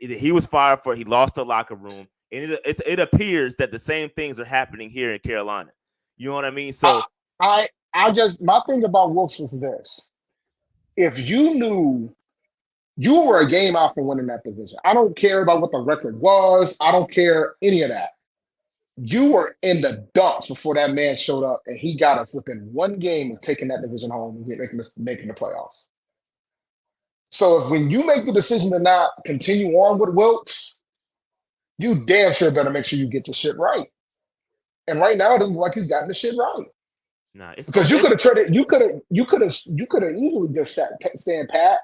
He was fired he lost the locker room. And it appears that the same things are happening here in Carolina. You know what I mean? So my thing about Wilks was this. If you knew you were a game out from winning that division, I don't care about what the record was. I don't care any of that. You were in the dumps before that man showed up, and he got us within one game of taking that division home and making the playoffs. So when you make the decision to not continue on with Wilks, you damn sure better make sure you get your shit right. And right now, it doesn't look like he's gotten the shit right. Nah, because you could have traded. You could have easily just stand pat.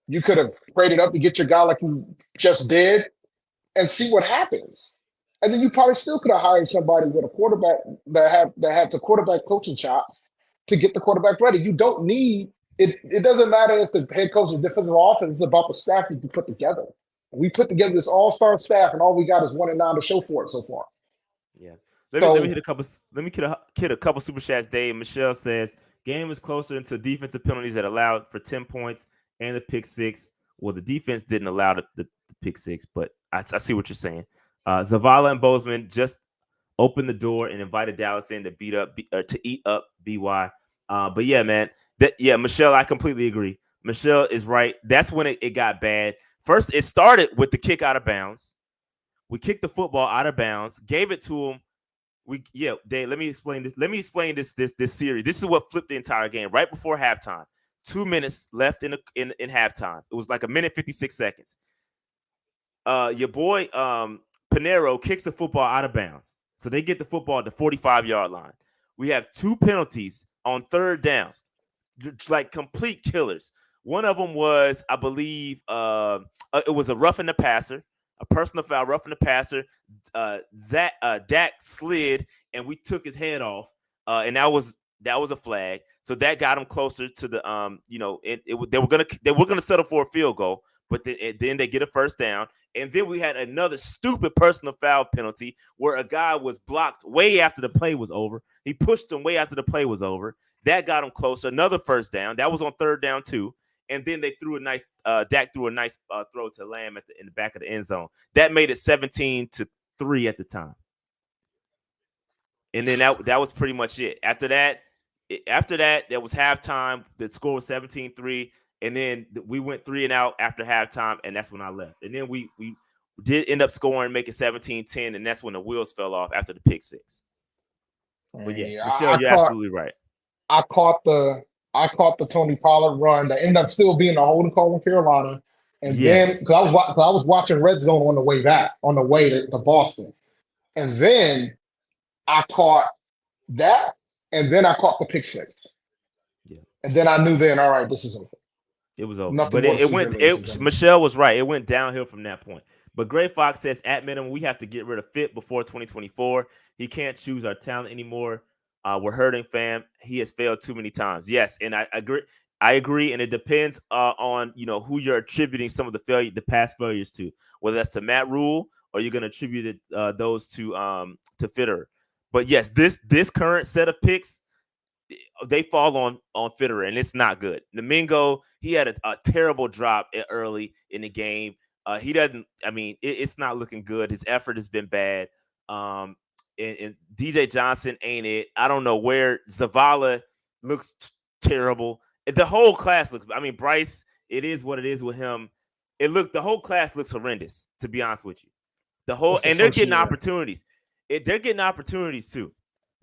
You could have traded up to get your guy like you just did, and see what happens. And then you probably still could have hired somebody with a quarterback that had the quarterback coaching chops to get the quarterback ready. You don't need it. It doesn't matter if the head coach is defensive offense. It's about the staff you put together. We put together this all-star staff, and all we got is 1-9 to show for it so far. Yeah. Let me hit a couple super chats. Dave Michelle says game is closer until defensive penalties that allowed for 10 points and the pick 6. Well, the defense didn't allow the pick 6, but I see what you're saying. Zavala and Bozeman just opened the door and invited Dallas in to eat up BY. But yeah, man, Michelle, I completely agree. Michelle is right. That's when it got bad. First, it started with the kick out of bounds. We kicked the football out of bounds, gave it to him. Dave, let me explain this. Let me explain this series. This is what flipped the entire game. Right before halftime, 2 minutes left in halftime. It was like a minute 56 seconds. Your boy Pinero kicks the football out of bounds, so they get the football at the 45-yard line. We have 2 penalties on third down, like complete killers. One of them was, I believe, it was a roughing the passer. A personal foul, roughing the passer. Dak slid, and we took his head off, and that was a flag. So that got him closer to the they were gonna settle for a field goal, but then they get a first down, and then we had another stupid personal foul penalty where a guy was blocked way after the play was over. He pushed him way after the play was over, That got them closer. Another first down. That was on third down too. And then they threw a nice. Dak threw a nice throw to Lamb in the back of the end zone. That made it 17-3 at the time. And then that was pretty much it. After that, there was halftime. The score was 17-3. And then we went 3 and out after halftime, and that's when I left. And then we did end up scoring, make it 17-10, and that's when the wheels fell off after the pick six. But yeah, Michelle, you're absolutely right. I caught the Tony Pollard run that ended up still being a holding call in Carolina. And then because I was watching Red Zone on the way back, on the way to Boston. And then I caught that, and then I caught the pick six. Yeah. And then I knew all right, this is over. It was over. Nothing, but Michelle was right. It went downhill from that point. But Gray Fox says, at minimum, we have to get rid of Fit before 2024. He can't choose our talent anymore. We're hurting, fam. He has failed too many times. Yes, and I agree, and it depends on who you're attributing some of the past failures to, whether that's to Matt Rule or you're going to attribute those to Fitterer. But yes, this current set of picks, they fall on Fitterer, and it's not good. Domingo, he had a terrible drop early in the game. He doesn't. I mean, it's not looking good. His effort has been bad. And DJ Johnson ain't it. I don't know where Zavala looks terrible. The whole class looks. I mean, Bryce. It is what it is with him. The whole class looks horrendous. To be honest with you, they're getting opportunities. They're getting opportunities too.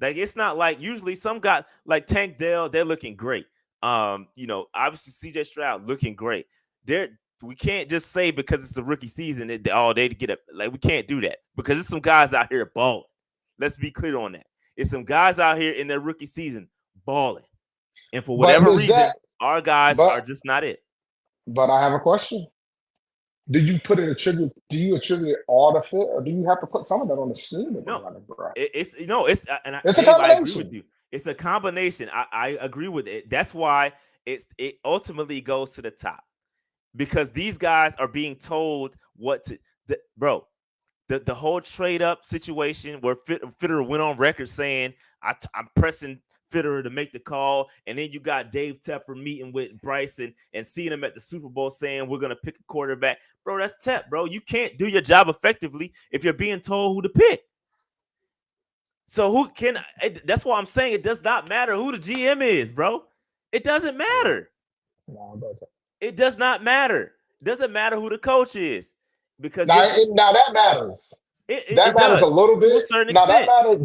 Like, it's not like usually some guy like Tank Dell, they're looking great. Obviously CJ Stroud looking great. We can't just say because it's a rookie season they get up. Like, we can't do that because there's some guys out here balling. Let's be clear on that. It's some guys out here in their rookie season balling, and for whatever reason, our guys are just not it. But I have a question. Do you attribute it all to Fit, or do you have to put some of that on the scheme? No, it's a combination. I agree with you. It's a combination. I agree with it. That's why it ultimately goes to the top, because these guys are being told what to. The whole trade up situation where Fitterer went on record saying I'm pressing Fitterer to make the call, and then you got Dave Tepper meeting with Bryce and seeing him at the Super Bowl saying we're gonna pick a quarterback. Bro, that's Tep, bro. You can't do your job effectively if you're being told who to pick. So that's why I'm saying it does not matter who the GM is, bro. It doesn't matter. No, it doesn't. It does not matter. It doesn't matter who the coach is, because now that matters. That matters a little bit. To a certain extent. That matters.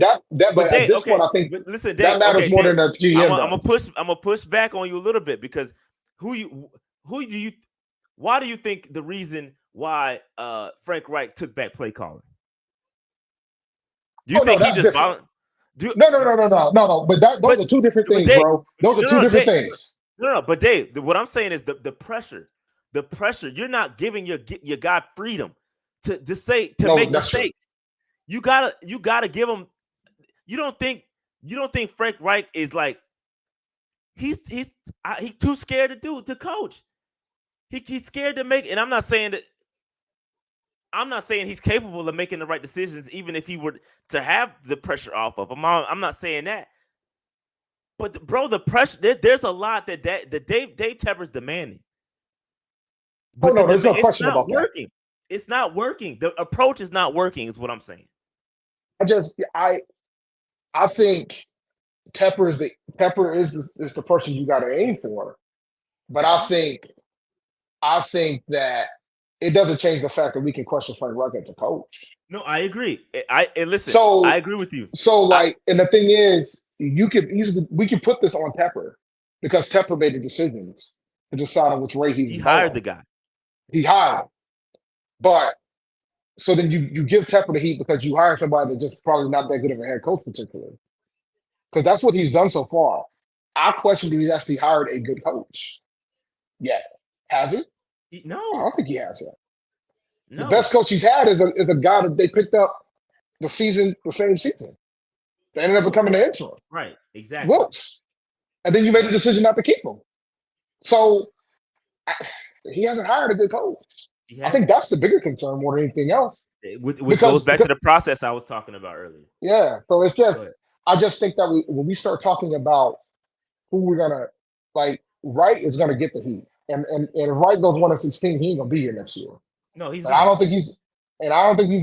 But at this point, I think listen, that matters more than the GM. I'm gonna push back on you a little bit, because why do you think the reason why Frank Reich took back play calling? Do you think he just No. But those are two different things, Dave, bro. Those are two different things. No. But Dave, what I'm saying is the pressure. The pressure. You're not giving your guy freedom to make mistakes. You gotta give him. You don't think Frank Reich is like he's too scared to coach. He's scared to make. And I'm not saying he's capable of making the right decisions, even if he were to have the pressure off of him. I'm not saying that. But bro, the pressure, there's a lot that Dave Tepper's demanding. But there's no question about that. It's not working. The approach is not working, is what I'm saying. I think Tepper is the person you got to aim for. But I think that it doesn't change the fact that we can question Frank Reich as a coach. No, I agree. I agree with you. So and the thing is, we can put this on Tepper, because Tepper made the decisions to decide on which way he hired the guy. He hired him. But so then you give Tepper the heat because you hire somebody that's just probably not that good of a head coach, particularly. Because that's what he's done so far. I question if he's actually hired a good coach. Yeah. Has he? No. I don't think he has yet. No. The best coach he's had is a guy that they picked up the same season. They ended up becoming the interim. Right, exactly. Wilkes. And then you made the decision not to keep him. So he hasn't hired a good coach. I think that's the bigger concern more than anything else. Which goes back to the process I was talking about earlier. Yeah. So it's just, I just think that when we start talking about who we're gonna like. Wright is gonna get the heat, and if Wright goes 1-16, he ain't gonna be here next year. No, he's But I not. don't think he's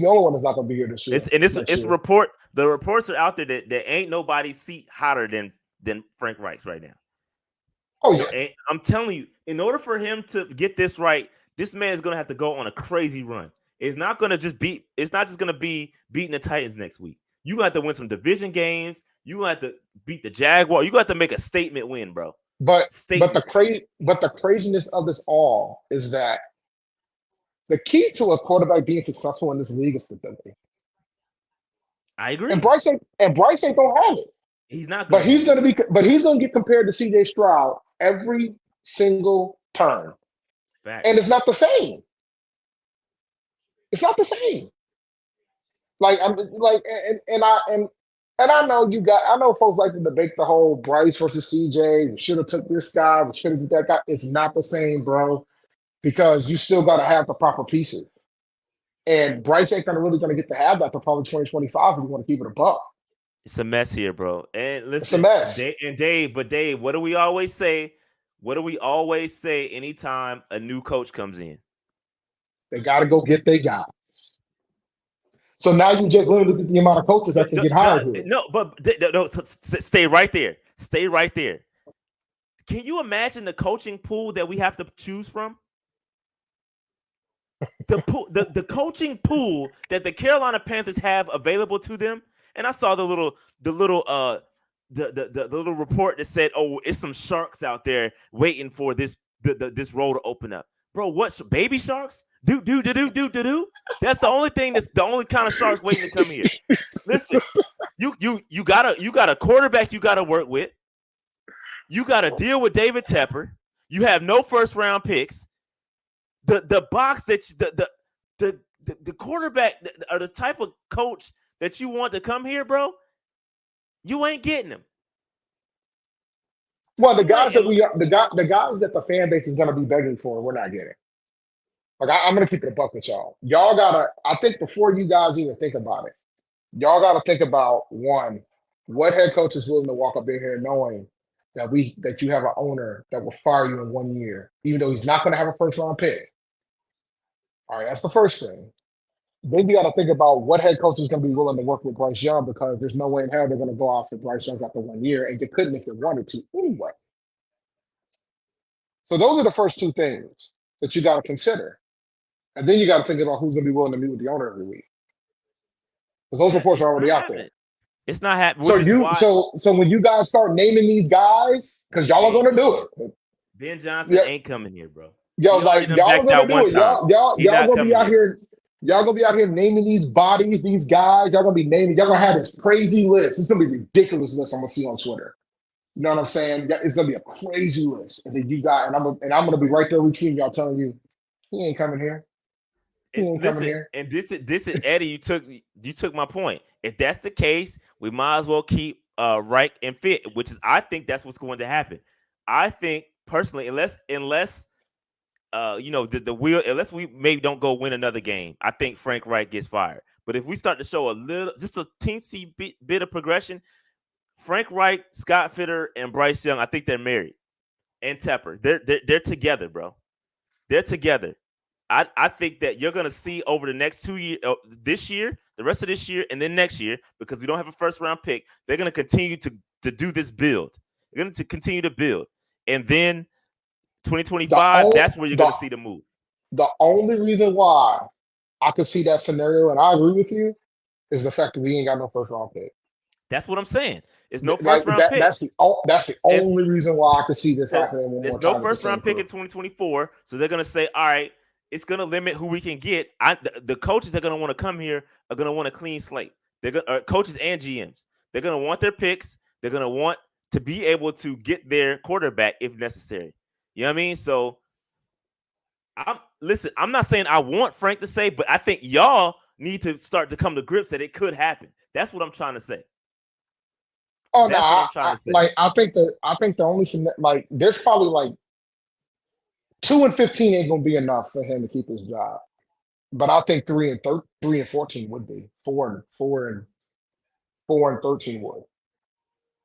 the only one that's not gonna be here this year. It's a report. The reports are out there that there ain't nobody's seat hotter than Frank Reich's right now. Oh yeah. And I'm telling you, in order for him to get this right, this man is gonna have to go on a crazy run. It's not just gonna be beating the Titans next week. You gonna have to win some division games. You gonna have to beat the Jaguar. You gonna have to make a statement win, bro. But the craziness of this all is that the key to a quarterback being successful in this league is stability. I agree. And Bryce ain't gonna have it. He's not gonna he's gonna get compared to CJ Stroud every single turn. Facts. And it's not the same. It's not the same. Like I'm like and I know folks like to debate the whole Bryce versus CJ. We should have took this guy. We should have did that guy. It's not the same, bro, because you still got to have the proper pieces. And Bryce ain't really gonna get to have that for probably 2025 if you want to keep it a buck. It's a mess here, bro. And listen, it's a mess. Dave, what do we always say? What do we always say anytime a new coach comes in? They got to go get their guys. So now you just limited the amount of coaches that can get hired here. No, stay right there. Stay right there. Can you imagine the coaching pool that we have to choose from? The coaching pool that the Carolina Panthers have available to them. And I saw the little report that said, "Oh, it's some sharks out there waiting for this role to open up." Bro, what baby sharks? Do. That's the only thing. That's the only kind of sharks waiting to come here. Listen, you got a quarterback you got to work with. You got to deal with David Tepper. You have no first round picks. The box that the quarterback or the type of coach that you want to come here, bro, you ain't getting them. Well, the guys that the fan base is gonna be begging for, we're not getting. Like I'm gonna keep it a buck with y'all. Y'all gotta. I think before you guys even think about it, y'all gotta think about one, what head coach is willing to walk up in here knowing that you have an owner that will fire you in 1 year, even though he's not gonna have a first round pick. All right, that's the first thing. Then you got to think about what head coach is going to be willing to work with Bryce Young, because there's no way in hell they're going to go off for Bryce Young after 1 year, and they couldn't if they wanted to anyway. So those are the first two things that you got to consider. And then you got to think about who's going to be willing to meet with the owner every week. Because those reports are already out there. It's not happening. So when you guys start naming these guys, because y'all are going to do it. Ben Johnson ain't coming here, bro. Yo, like y'all are going to do it. Y'all going to be out here. Y'all gonna be out here naming these bodies, these guys. Y'all gonna be naming. Y'all gonna have this crazy list. It's gonna be a ridiculous list. I'm gonna see on Twitter. You know what I'm saying? It's gonna be a crazy list. And then you got, and I'm gonna be right there between y'all, telling you, he ain't coming here. He ain't coming here. And this is Eddie. You took my point. If that's the case, we might as well keep Reich and Fit, which is, I think that's what's going to happen. I think personally, unless unless we maybe don't go win another game, I think Frank Reich gets fired. But if we start to show just a teensy bit of progression, Frank Reich, Scott Fitter, and Bryce Young, I think they're married. And Tepper, they're together, bro. They're together. I think that you're gonna see over the next 2 years, this year, the rest of this year, and then next year, because we don't have a first round pick, they're gonna continue to do this build. They're gonna continue to build, and then 2025, that's where you're going to see the move. The only reason why I could see that scenario, and I agree with you, is the fact that we ain't got no first round pick. That's what I'm saying. It's no first round pick. That's the only reason why I could see this happening. There's no first round pick in 2024, so they're going to say, all right, it's going to limit who we can get. The coaches that are going to want to come here are going to want a clean slate. They're going coaches and GMs. They're going to want their picks. They're going to want to be able to get their quarterback if necessary. You know what I mean? So, I'm not saying I want Frank to say, but I think y'all need to start to come to grips that it could happen. That's what I'm trying to say. Oh, no, I think the only, like, there's probably like 2-15 ain't gonna be enough for him to keep his job. But I think 3-14 would be. 4 and 13 would.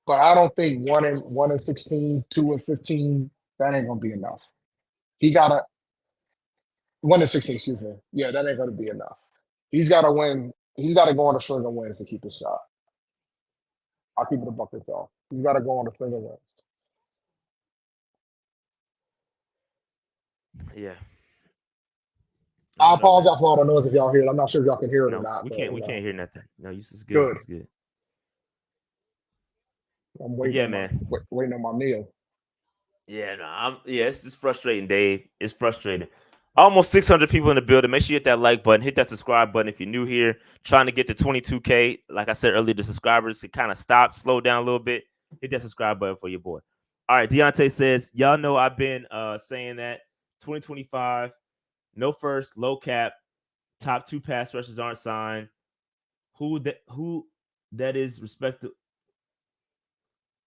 But I don't think 1-16, 2-15, that ain't gonna be enough. He gotta 1-16, excuse me. Yeah, that ain't gonna be enough. He's gotta win. He's gotta go on a string of wins to keep his shot. I'll keep it a bucket though. He's gotta go on a string of wins. Yeah. I I don't know, man. apologize for all the noise if y'all hear it. I'm not sure if y'all can hear it or No, not, we but can't. We can't hear nothing. No, it's good. good. It's good. I'm But yeah, man. waiting on my meal. Yeah, no, it's just frustrating, Dave. It's frustrating. Almost 600 people in the building. Make sure you hit that like button, hit that subscribe button if you're new here. Trying to get to 22K. Like I said earlier, the subscribers it kind of stopped, slow down a little bit. Hit that subscribe button for your boy. All right, Deontay says, y'all know I've been saying that 2025, no first, low cap, top 2 pass rushers aren't signed. Who that is respectable?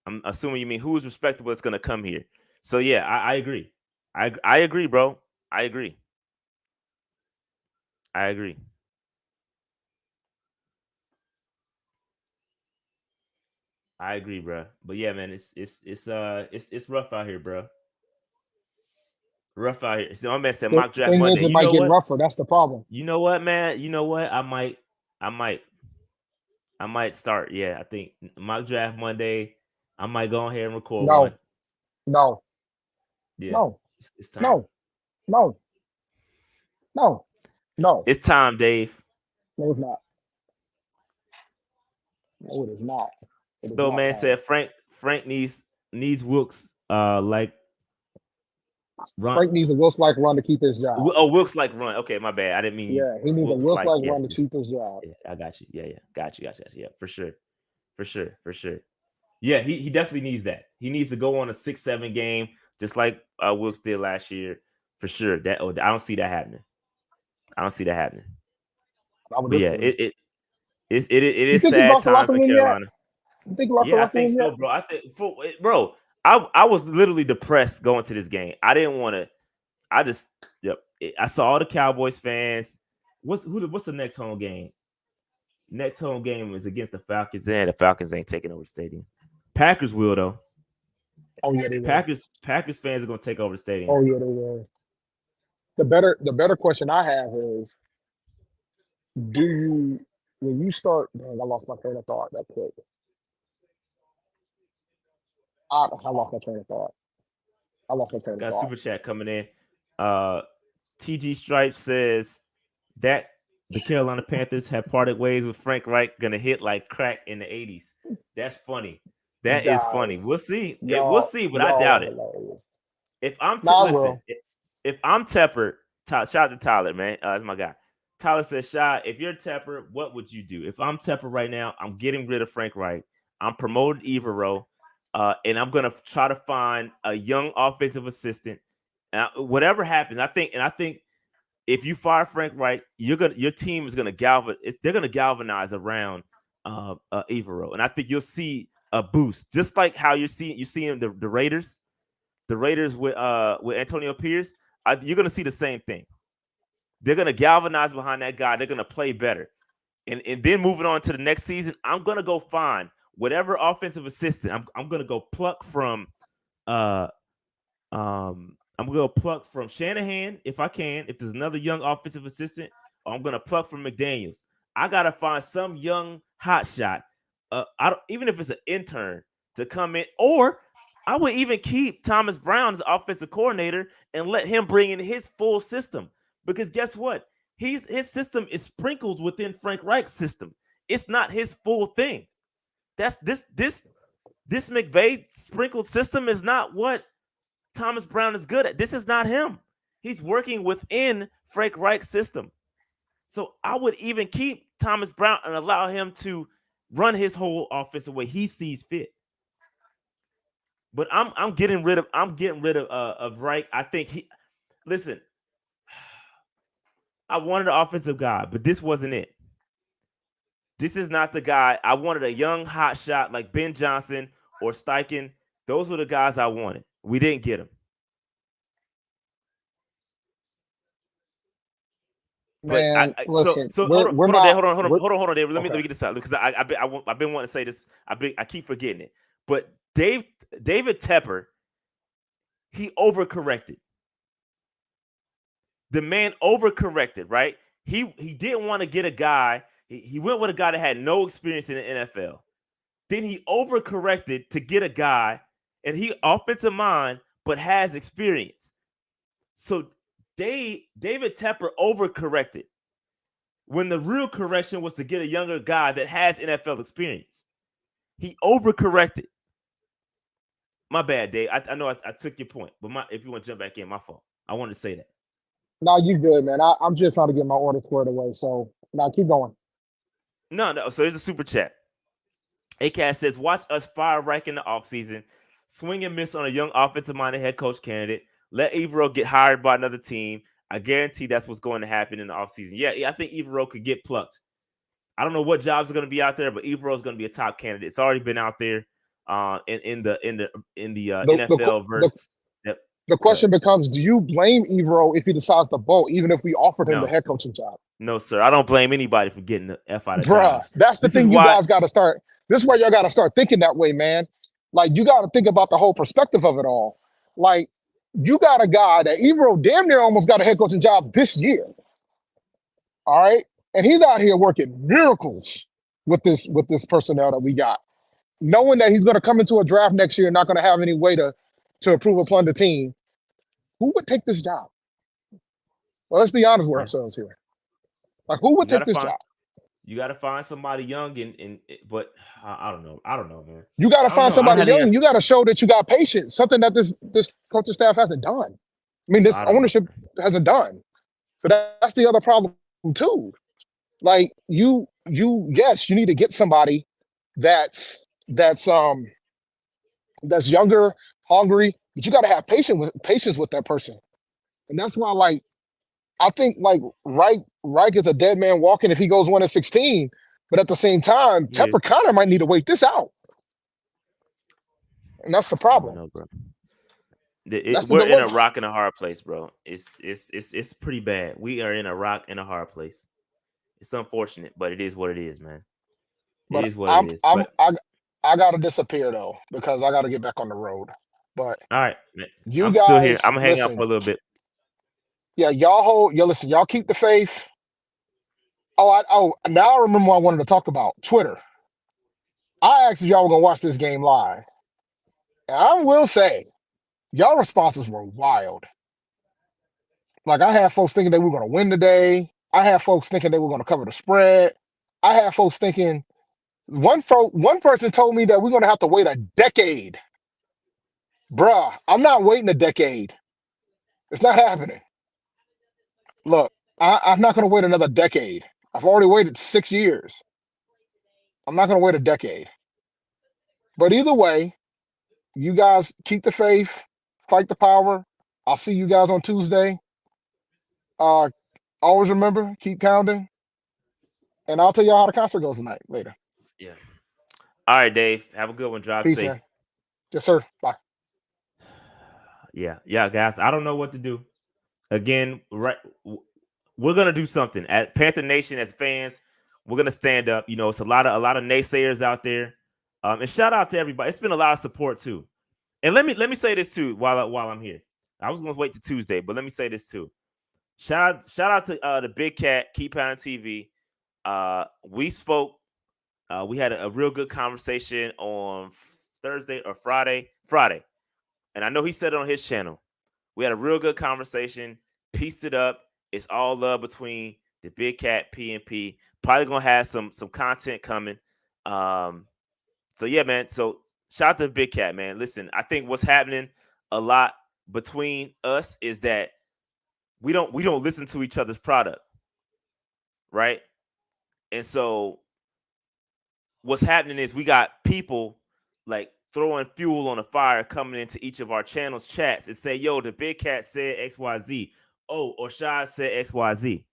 I'm assuming you mean who is respectable that's going to come here. So yeah, I agree. I agree, bro. I agree. I agree. I agree, bro. But yeah, man, it's rough out here, bro. Rough out here. So my man said The mock draft thing is, Monday. it You might know get what? rougher. That's the problem. You know what, man? You know what? I might start. Yeah, I think mock draft Monday. I might go ahead and record one. No, no, Yeah, no, it's time. no, no, no, no. It's time, Dave. No, it's not. No, it is not. It is So not man time. said Frank needs Wilkes like run. Frank needs a Wilkes-like run to keep his job. Oh, Wilkes like run. Okay, my bad. I didn't mean Yeah, he needs a Wilkes like Wilkes-like yes, run to yes. keep his job. Yeah, I got you. Yeah, got you. Yeah, for sure. Yeah, he definitely needs that. He needs to go on a 6-7 game, just like Wilkes did last year, for sure. I don't see that happening. I would But yeah, disagree. it You is think he sad lost the times locker in room yet? Carolina. You think he lost the Yeah, I locker think room so, yet? bro. Bro, I was literally depressed going to this game. I didn't want to. I just, yep. I saw all the Cowboys fans. What's the next home game? Next home game is against the Falcons, and the Falcons ain't taking over the stadium. Packers will though. Oh yeah, they will. Packers fans are gonna take over the stadium. Oh yeah, they will. The better question I have is, do you when you start? Dang, I lost my train of thought that quick. I lost my train of thought. I lost my train of Got a thought. super chat coming in. TG Stripes says that the Carolina Panthers have parted ways with Frank Reich, gonna hit like crack in the 80s. That's funny. That is funny. Guys, We'll see. We'll y'all see, but I y'all doubt are it. hilarious. If I'm Nah, I listen, will. if I'm Tepper, shout out to Tyler, man. That's my guy. Tyler says, Shy, if you're Tepper, what would you do? If I'm Tepper right now, I'm getting rid of Frank Reich. I'm promoting Evero, and I'm gonna try to find a young offensive assistant. Whatever happens, I think if you fire Frank Reich, your team is gonna they're gonna galvanize around Evero, and I think you'll see a boost, just like how you're seeing the Raiders. The Raiders with Antonio Pierce, you're gonna see the same thing. They're gonna galvanize behind that guy. They're gonna play better, and then moving on to the next season, I'm gonna go find whatever offensive assistant. I'm gonna go pluck from. I'm gonna pluck from Shanahan if I can. If there's another young offensive assistant, I'm gonna pluck from McDaniels. I gotta find some young hotshot. Even if it's an intern to come in, or I would even keep Thomas Brown as offensive coordinator and let him bring in his full system. Because guess what? His system is sprinkled within Frank Reich's system. It's not his full thing. That's this McVay sprinkled system is not what Thomas Brown is good at. This is not him. He's working within Frank Reich's system. So I would even keep Thomas Brown and allow him to run his whole offense the way he sees fit. But I'm getting rid of Reich. I think listen. I wanted an offensive guy, but this wasn't it. This is not the guy. I wanted a young hot shot like Ben Johnson or Steichen. Those were the guys I wanted. We didn't get them. Man, But listen, hold we're on, Dave, not. hold on, Okay. Dave. Let me get this out because I've been wanting to say this. I keep forgetting it. But David Tepper, he overcorrected. The man overcorrected, right? He didn't want to get a guy. He went with a guy that had no experience in the NFL. Then he overcorrected to get a guy, and he offensive mind, but has experience. So David Tepper overcorrected when the real correction was to get a younger guy that has NFL experience. He overcorrected. My bad, Dave. I know I took your point, but if you want to jump back in, my fault. I wanted to say that. No, you good, man. I'm just trying to get my order squared away. So now keep going. No. So here's a super chat. A-Cash says, watch us fire Reich in the offseason, swing and miss on a young offensive-minded head coach candidate, let Evero get hired by another team. I guarantee that's what's going to happen in the offseason. Yeah, I think Evero could get plucked. I don't know what jobs are going to be out there, but Evero is going to be a top candidate. It's already been out there in the NFL versus. The question becomes: do you blame Evero if he decides to bolt, even if we offered him the head coaching job? No, sir. I don't blame anybody for getting the F out of Dodge. That's the thing. You guys got to start. This is why y'all got to start thinking that way, man. Like, you got to think about the whole perspective of it all. Like, you got a guy that Evero damn near almost got a head coaching job this year. All right, and he's out here working miracles with this personnel that we got, knowing that he's going to come into a draft next year and not going to have any way to improve upon the team. Who would take this job? Well, let's be honest with ourselves here. Like, who would take this job? You got to find somebody young, but I don't know. Man. You got to find somebody young. You got to show that you got patience, something that this coaching staff hasn't done. I mean, this ownership hasn't done. So that's the other problem too. Like, yes, you need to get somebody that's younger, hungry, but you got to have patience with that person. And that's why, like, I think, like, Reich is a dead man walking if he goes 1-16, but at the same time, Tepper kind of might need to wait this out. And that's the problem. Know, bro. We're in a rock and a hard place, bro. It's pretty bad. We are in a rock and a hard place. It's unfortunate, but it is what it is, man. It is what it is. I gotta disappear though, because I gotta get back on the road. But all right, man. I'm still here. I'm gonna hang out for a little bit. Yeah, listen, y'all keep the faith. Now I remember what I wanted to talk about. Twitter. I asked if y'all were gonna watch this game live. And I will say, y'all responses were wild. Like, I had folks thinking they were gonna win today. I had folks thinking they were gonna cover the spread. I had folks thinking one person told me that we're gonna have to wait a decade. Bruh, I'm not waiting a decade. It's not happening. Look, I'm not gonna wait another decade. I've already waited 6 years. I'm not gonna wait a decade. But either way, you guys keep the faith, fight the power. I'll see you guys on Tuesday. Always remember, keep counting. And I'll tell y'all how the concert goes tonight later. Yeah. All right, Dave. Have a good one. Drive safe. Man. Yes, sir. Bye. Yeah, guys. I don't know what to do. Again, right. We're gonna do something at Panther Nation as fans. We're gonna stand up. You know, it's a lot of naysayers out there. And shout out to everybody. It's been a lot of support too. And let me say this too while I'm here. I was gonna wait to Tuesday, but let me say this too. Shout out to the Big Cat, Keep Pounding TV. We spoke. We had a real good conversation on Thursday or Friday, and I know he said it on his channel. We had a real good conversation, pieced it up. It's all love between the Big Cat, P&P. Probably gonna have some content coming. So yeah, man. So shout out to the Big Cat, man. Listen, I think what's happening a lot between us is that we don't listen to each other's product, right? And so what's happening is we got people like throwing fuel on the fire coming into each of our channels chats and say, yo, the Big Cat said XYZ. Oh, or Shad said XYZ.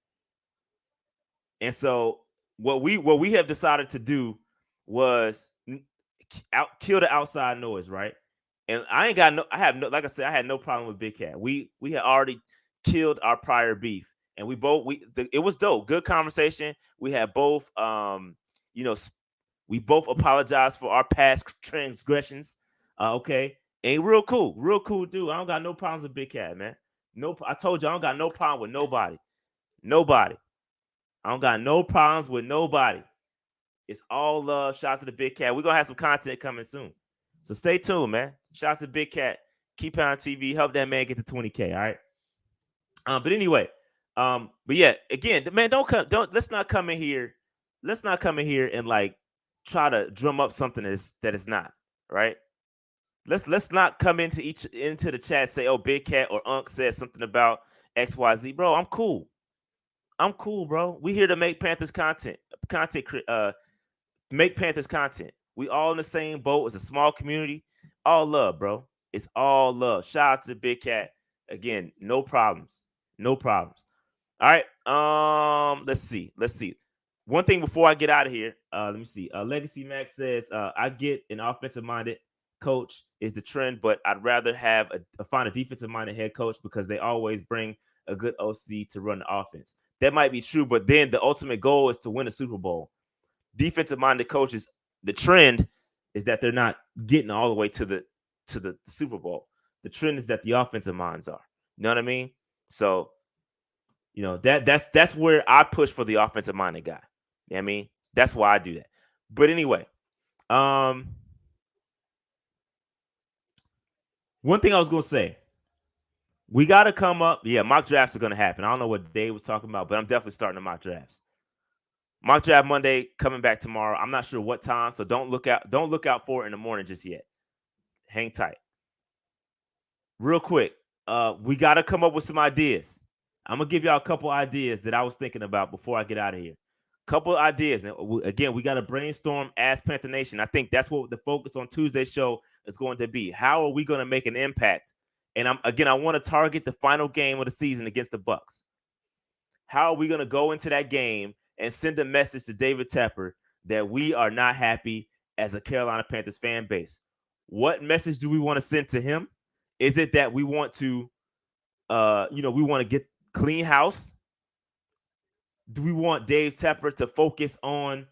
And so what we have decided to do was kill the outside noise, right? And like I said, I had no problem with Big Cat. We had already killed our prior beef, and it was dope. Good conversation. We had both, we We both apologize for our past transgressions. Okay, ain't real cool dude. I don't got no problems with Big Cat, man. No, I told you I don't got no problem with nobody. Nobody. I don't got no problems with nobody. It's all love. Shout out to the Big Cat. We're gonna have some content coming soon, so stay tuned, man. Shout out to Big Cat. Keep it on TV. Help that man get to 20K. All right. But anyway, but yeah, again, man, let's not come in here. Let's not come in here and like try to drum up something that is not right. Let's not come into the chat say, oh, Big Cat or Unc said something about XYZ, bro. I'm cool. Bro. We here to make Panthers content. Make Panthers content. We all in the same boat. It's a small community. All love, bro. It's all love. Shout out to the Big Cat. Again, no problems. No problems. All right. Let's see. One thing before I get out of here. Let me see. Legacy Max says, I get an offensive minded coach is the trend, but I'd rather find a defensive minded head coach because they always bring a good OC to run the offense. That might be true, but then the ultimate goal is to win a Super Bowl. Defensive minded coaches, the trend is that they're not getting all the way to the Super Bowl. The trend is that the offensive minds are. You know what I mean? So, you know, that's where I push for the offensive minded guy. You know what I mean? That's why I do that. But anyway, one thing I was gonna say, we got to come up. Yeah, mock drafts are gonna happen. I don't know what Dave was talking about, but I'm definitely starting the mock drafts. Mock draft Monday coming back tomorrow. I'm not sure what time, so don't look out for it in the morning just yet. Hang tight. Real quick, we got to come up with some ideas. I'm gonna give y'all a couple ideas that I was thinking about before I get out of here. Couple ideas. And again, we got to brainstorm as Panther Nation. I think that's what the focus on Tuesday's show is going to be. How are we going to make an impact? And I want to target the final game of the season against the Bucs. How are we going to go into that game and send a message to David Tepper that we are not happy as a Carolina Panthers fan base? What message do we want to send to him? Is it that we want to, we want to get clean house? Do we want Dave Tepper to focus on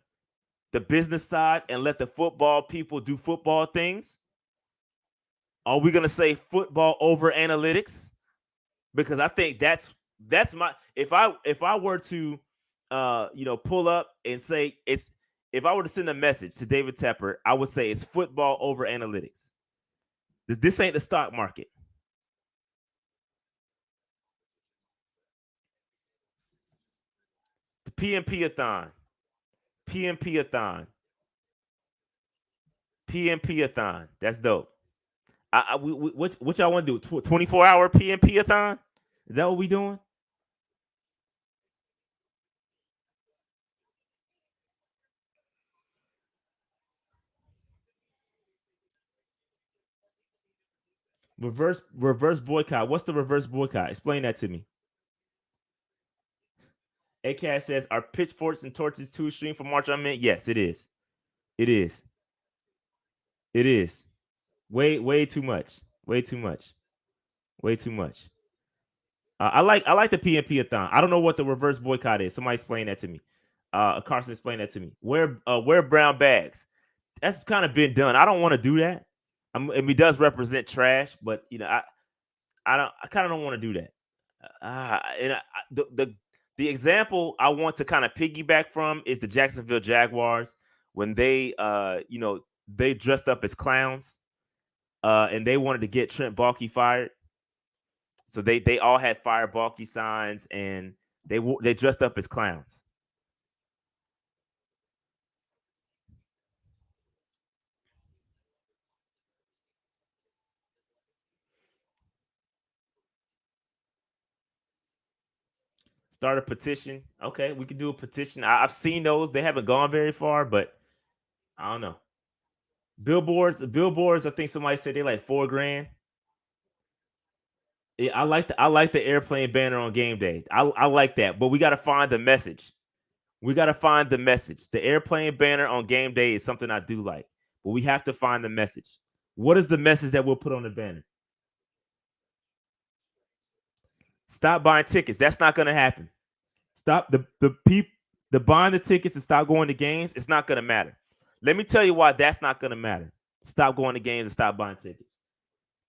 the business side and let the football people do football things? Are we going to say football over analytics? Because I think that's my if I were to pull up and say if I were to send a message to David Tepper, I would say it's football over analytics. This ain't the stock market. The PMP-a-thon. PMP-a-thon. That's dope. What y'all want to do? 24-hour PMP-a-thon? Is that what we doing? Reverse boycott. What's the reverse boycott? Explain that to me. ACAS says, are pitchforks and torches too extreme for March on Mint? Yes, it is. It is. It is. Way too much. Way too much. Way too much. I like the PMP-a-thon. I don't know what the reverse boycott is. Somebody explain that to me. Carson, explain that to me. Wear brown bags. That's kind of been done. I don't want to do that. I mean, it does represent trash, but I kind of don't want to do that. The example I want to kind of piggyback from is the Jacksonville Jaguars when they they dressed up as clowns and they wanted to get Trent Baalke fired. So they all had fire Baalke signs and they dressed up as clowns. Start a petition. Okay, we can do a petition. I've seen those. They haven't gone very far, but I don't know. Billboards. I think somebody said they like $4,000. Yeah, I like the airplane banner on game day. I like that, but we got to find the message. The airplane banner on game day is something I do like, but we have to find the message. What is the message that we'll put on the banner? Stop buying tickets. That's not going to happen. Stop the buying the tickets and stop going to games. It's not going to matter. Let me tell you why that's not going to matter. Stop going to games and stop buying tickets.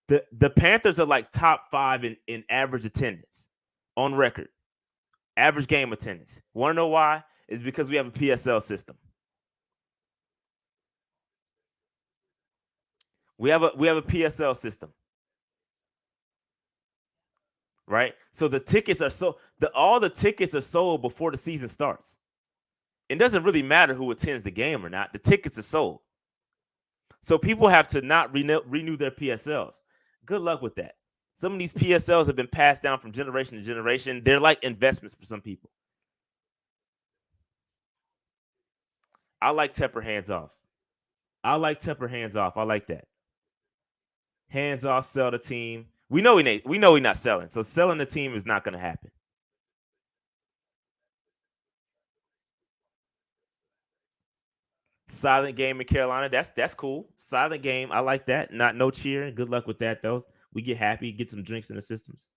The Panthers are like top 5 in average attendance on record. Average game attendance. Want to know why? It's because we have a PSL system. We have a PSL system. Right? So the tickets are all the tickets are sold before the season starts. It doesn't really matter who attends the game or not. The tickets are sold. So people have to not renew their PSLs. Good luck with that. Some of these PSLs have been passed down from generation to generation. They're like investments for some people. I like Tepper hands off. I like Tepper hands off. I like that. Hands off, sell the team. We know he's not selling. So selling the team is not going to happen. Silent game in Carolina. That's cool. Silent game. I like that. No cheering. Good luck with that, though. We get happy, get some drinks in the systems.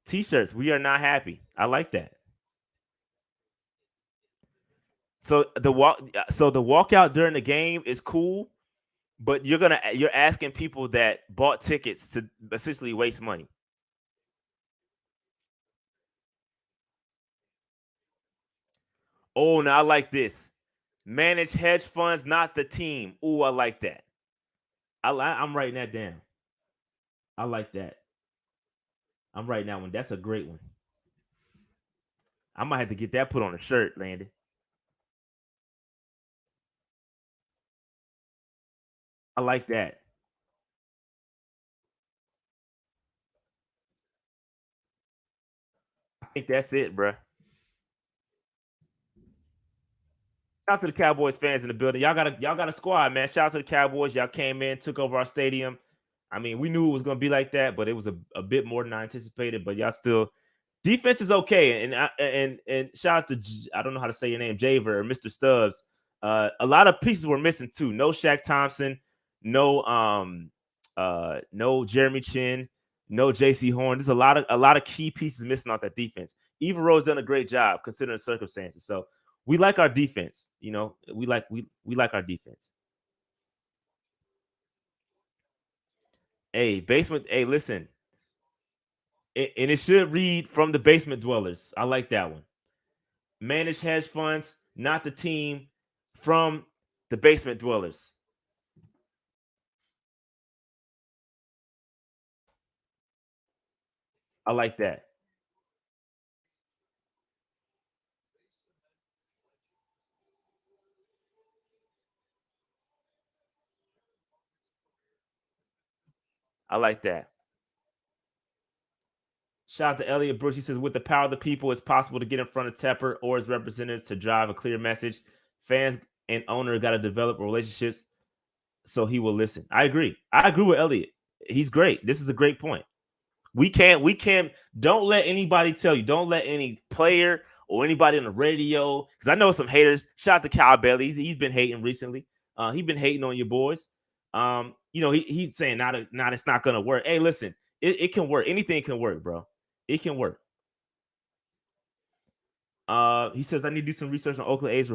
T-shirts. We are not happy. I like that. So the walkout during the game is cool, but you're asking people that bought tickets to essentially waste money. Oh, now I like this. Manage hedge funds, not the team. Oh, I like that. I'm writing that down. I like that. I'm writing that one. That's a great one. I might have to get that put on a shirt, Landon. I like that. I think that's it, bro. Shout out to the Cowboys fans in the building. Y'all got a squad, man. Shout out to the Cowboys. Y'all came in, took over our stadium. I mean, we knew it was going to be like that, but it was a bit more than I anticipated. But y'all still, defense is okay. And shout out to, I don't know how to say your name, Javer or Mr. Stubbs. A lot of pieces were missing too. No Shaq Thompson, no Jeremy Chin, no JC Horn. There's a lot of key pieces missing off that defense. Eva Rose done a great job considering the circumstances. So we like our defense. You know, we like our defense. Hey, basement. Hey, listen. And it should read from the basement dwellers. I like that one. Manage hedge funds, not the team, from the basement dwellers. I like that. I like that. Shout out to Elliot Brooks. He says, with the power of the people, it's possible to get in front of Tepper or his representatives to drive a clear message. Fans and owner got to develop relationships so he will listen. I agree. I agree with Elliot. He's great. This is a great point. We can't, don't let anybody tell you, don't let any player or anybody on the radio, because I know some haters. Shout out to Kyle Bailey. He's been hating recently. He's been hating on your boys. He's saying not it's not gonna work. Hey, listen, it can work. Anything can work, bro. It can work. He says I need to do some research on Oakland A's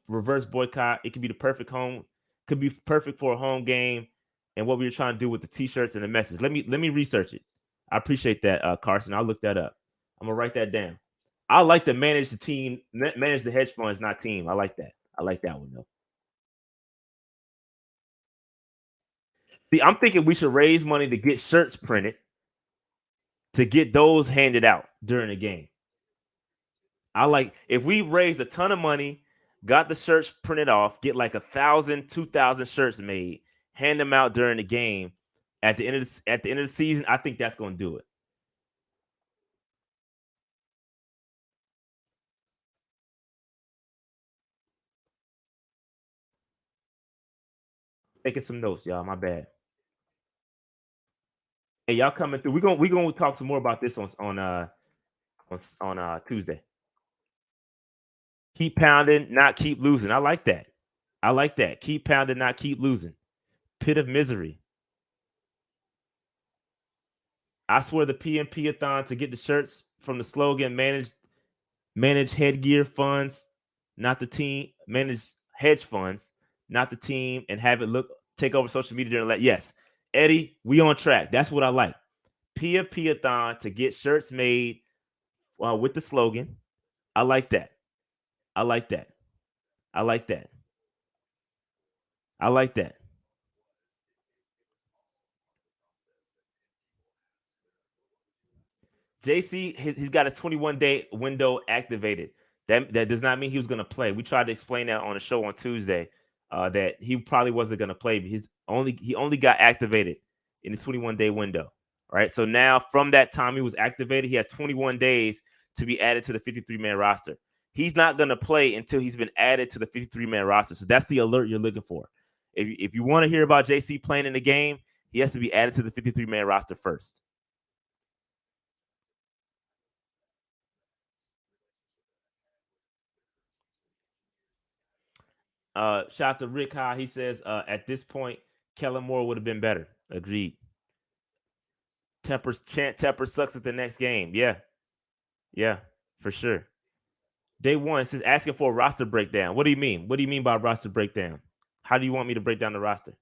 reverse boycott. It could be could be perfect for a home game, and what we were trying to do with the t-shirts and the message. Let me research it. I appreciate that, Carson. I'll look that up. I'm gonna write that down. I like to manage the team, manage the hedge funds, not team. I like that. I like that one though. See, I'm thinking we should raise money to get shirts printed, to get those handed out during the game. I like if we raise a ton of money, got the shirts printed off, get like 1,000, 2,000 shirts made, hand them out during the game. At the end of the season, I think that's going to do it. Taking some notes, y'all. My bad. Hey, y'all coming through? We gonna talk some more about this on Tuesday. Keep pounding, not keep losing. I like that. I like that. Keep pounding, not keep losing. Pit of misery. I swear the PMP-a-thon to get the shirts from the slogan manage headgear funds, not the team. manage hedge funds, not the team, and have it take over social media during yes, Eddie, we on track. That's what I like. Pia-thon to get shirts made with the slogan. I like that. I like that. I like that. I like that. JC, he's got his 21-day window activated. That does not mean he was going to play. We tried to explain that on a show on Tuesday that he probably wasn't going to play. But he only got activated in the 21-day window. Right. So now from that time he was activated, he has 21 days to be added to the 53-man roster. He's not going to play until he's been added to the 53-man roster. So that's the alert you're looking for. If you want to hear about JC playing in the game, he has to be added to the 53-man roster first. Shout out to Rick High. He says, at this point, Kellen Moore would have been better. Agreed. Tepper sucks at the next game. Yeah. Yeah, for sure. Day one says asking for a roster breakdown. What do you mean? What do you mean by roster breakdown? How do you want me to break down the roster?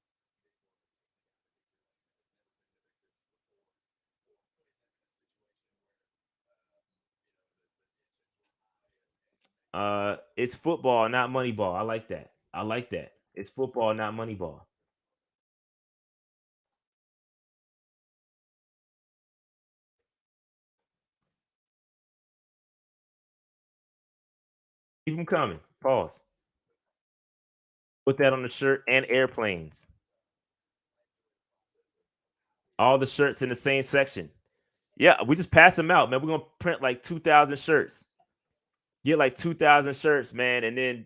It's football, not Moneyball. I like that. I like that. It's football, not Moneyball. Keep them coming. Pause. Put that on the shirt and airplanes. All the shirts in the same section. Yeah, we just pass them out, man. We're gonna print like 2,000 shirts. Get like 2,000 shirts, man, and then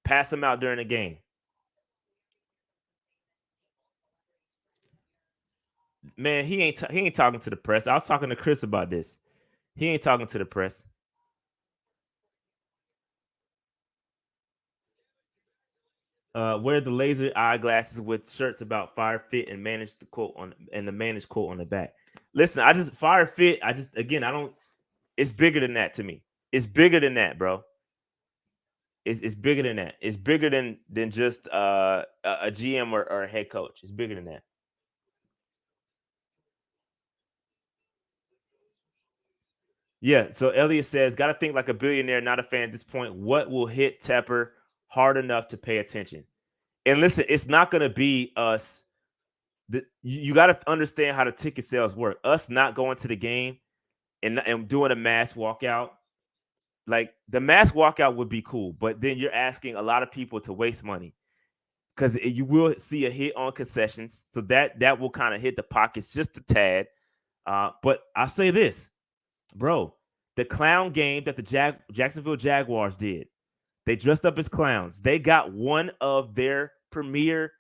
pass them out during the game. Man, he ain't talking to the press. I was talking to Chris about this. He ain't talking to the press. Wear the laser eyeglasses with shirts about fire fit and manage the quote on and the managed quote on the back. Listen, I just fire fit. I don't. It's bigger than that to me. It's bigger than that, bro. It's bigger than that. It's bigger than just a GM or a head coach. It's bigger than that. Yeah. So Elliot says, got to think like a billionaire, not a fan at this point. What will hit Tepper hard enough to pay attention? And listen, it's not going to be us. You got to understand how the ticket sales work. Us not going to the game and doing a mass walkout. Like the mass walkout would be cool, but then you're asking a lot of people to waste money because you will see a hit on concessions. So that will kind of hit the pockets just a tad. But I'll say this, bro, the clown game that the Jacksonville Jaguars did, they dressed up as clowns. They got one of their premier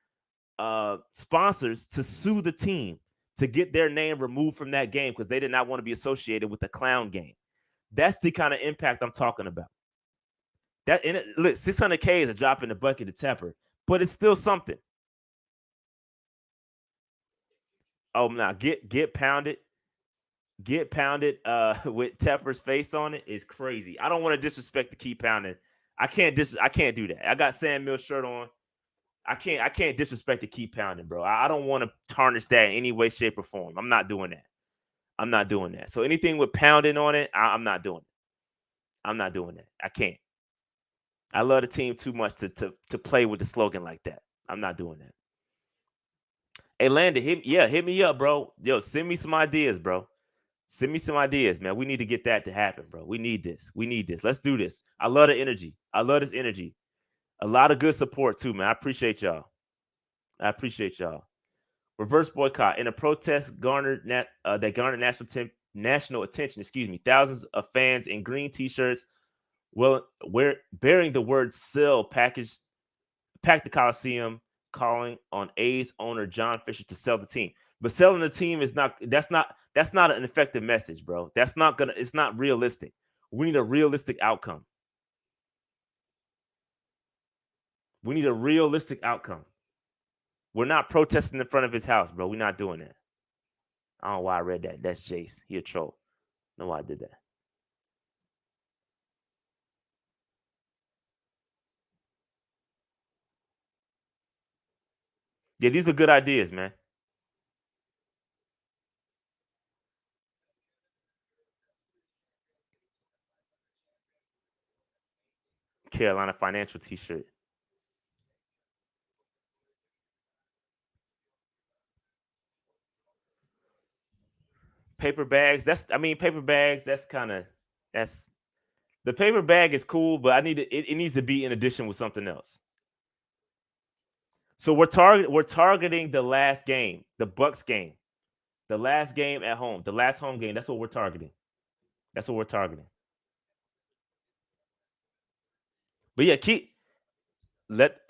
sponsors to sue the team to get their name removed from that game because they did not want to be associated with the clown game. That's the kind of impact I'm talking about. That and look, 600K is a drop in the bucket to Tepper, but it's still something. Oh, now get pounded with Tepper's face on it is crazy. I don't want to disrespect the keep pounding. I can't do that. I got Sam Mills shirt on. I can't disrespect the keep pounding, bro. I don't want to tarnish that in any way, shape, or form. I'm not doing that. I'm not doing that. So anything with pounding on it, I'm not doing it. I'm not doing that. I can't. I love the team too much to play with the slogan like that. I'm not doing that. Hey, Landon, hit me up, bro. Yo, send me some ideas, bro. Send me some ideas, man. We need to get that to happen, bro. We need this. We need this. Let's do this. I love the energy. I love this energy. A lot of good support too, man. I appreciate y'all. I appreciate y'all. Reverse boycott in a protest that garnered national attention. Excuse me. Thousands of fans in green T-shirts, bearing the word "sell" packed the Coliseum, calling on A's owner John Fisher to sell the team. But selling the team is not. That's not an effective message, bro. It's not realistic. We need a realistic outcome. We need a realistic outcome. We're not protesting in front of his house, bro. We're not doing that. I don't know why I read that. That's Jace. He a troll. No, why I did that. Yeah, these are good ideas, man. Carolina Financial T-shirt. Paper bags. Paper bags. That's the paper bag is cool, but it needs to be in addition with something else. So we're targeting the last game, the Bucks game, the last game at home, the last home game. That's what we're targeting. That's what we're targeting. But yeah,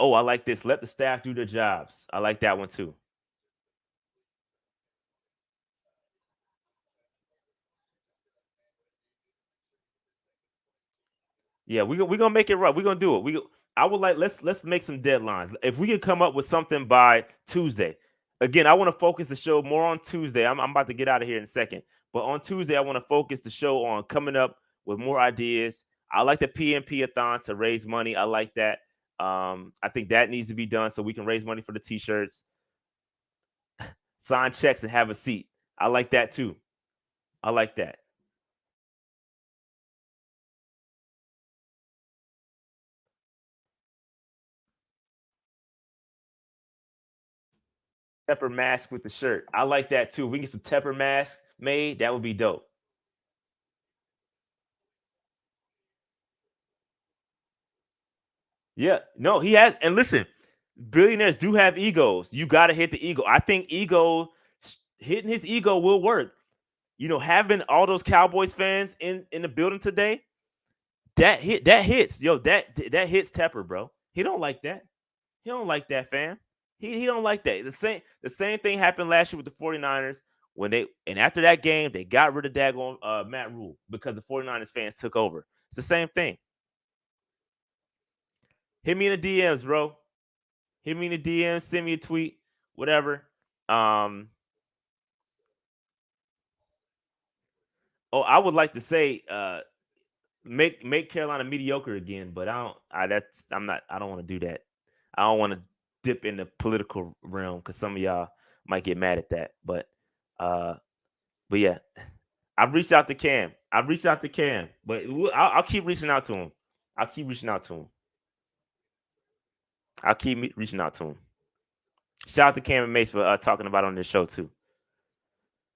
I like this. Let the staff do their jobs. I like that one too. Yeah, we gonna make it right. We're gonna do it. I would like let's make some deadlines. If we can come up with something by Tuesday. Again, I want to focus the show more on Tuesday. I'm about to get out of here in a second. But on Tuesday, I want to focus the show on coming up with more ideas. I like the PNP-a-thon to raise money. I like that. I think that needs to be done so we can raise money for the t-shirts, sign checks, and have a seat. I like that too. I like that. Tepper mask with the shirt. I like that too. If we can get some Tepper masks made, that would be dope. Yeah, no, he has. And listen, billionaires do have egos. You got to hit the ego. I think hitting his ego will work. Having all those Cowboys fans in the building today, that hits. Yo, that hits Tepper, bro. He don't like that. He don't like that, fam. He don't like that. The same thing happened last year with the 49ers and after that game, they got rid of daggone Matt Rule because the 49ers fans took over. It's the same thing. Hit me in the DMs, bro. Hit me in the DMs, send me a tweet, whatever. I would like to say make Carolina mediocre again, but I don't want to do that. I don't want to dip in the political realm because some of y'all might get mad at that. But yeah, I've reached out to Cam. But I'll keep reaching out to him. I'll keep reaching out to him. Reaching out to him. Shout out to Cam and Mace for talking about on this show too.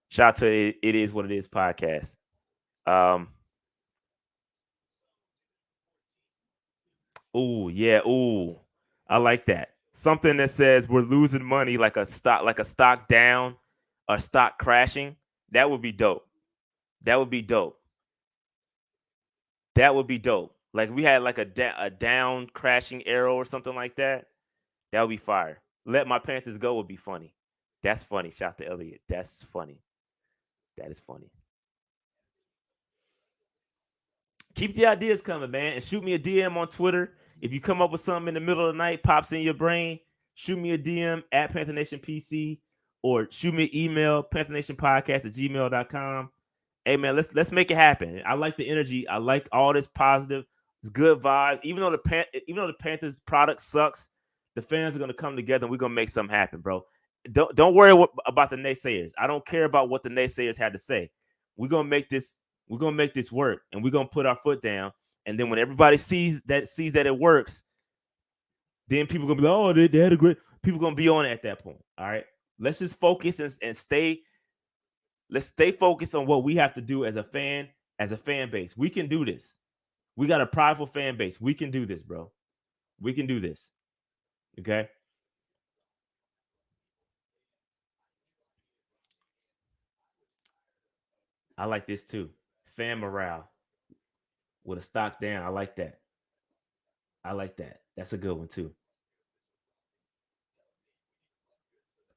Shout out to It Is What It Is podcast. Oh yeah, I like that. Something that says we're losing money like a stock down, a stock crashing. That would be dope. That would be dope. That would be dope. Like we had like a down crashing arrow or something like that. That would be fire. Let my Panthers go would be funny. That's funny. Shout out to Elliot. That's funny. That is funny. Keep the ideas coming, man, and shoot me a DM on Twitter. If you come up with something in the middle of the night, pops in your brain, shoot me a DM at Panther Nation PC or shoot me an email, panthernation.podcast@gmail.com. Hey man, let's make it happen. I like the energy. I like all this positive. It's good vibe. Even though the Panthers product sucks, the fans are gonna come together and we're gonna make something happen, bro. Don't worry about the naysayers. I don't care about what the naysayers had to say. We're gonna make this work, and we're gonna put our foot down. And then when everybody sees that it works, then people gonna be like, oh, they had a great. People gonna be on it at that point. All right, let's just focus and stay. Let's stay focused on what we have to do as a fan base. We can do this. We got a prideful fan base. We can do this, bro. We can do this. Okay. I like this too. Fan morale with a stock down. I like that. I like that. That's a good one too.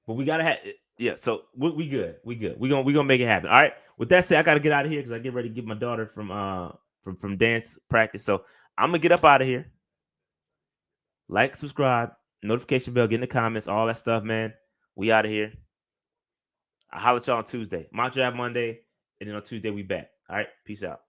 But we gotta have yeah. So we good. We good. We gonna make it happen. All right. With that said, I gotta get out of here because I get ready to get my daughter from dance practice. So I'm gonna get up out of here. Like, subscribe, notification bell, get in the comments, all that stuff, man. We out of here. I'll holler at y'all on Tuesday. Mock Draft Monday, and then on Tuesday we back. All right. Peace out.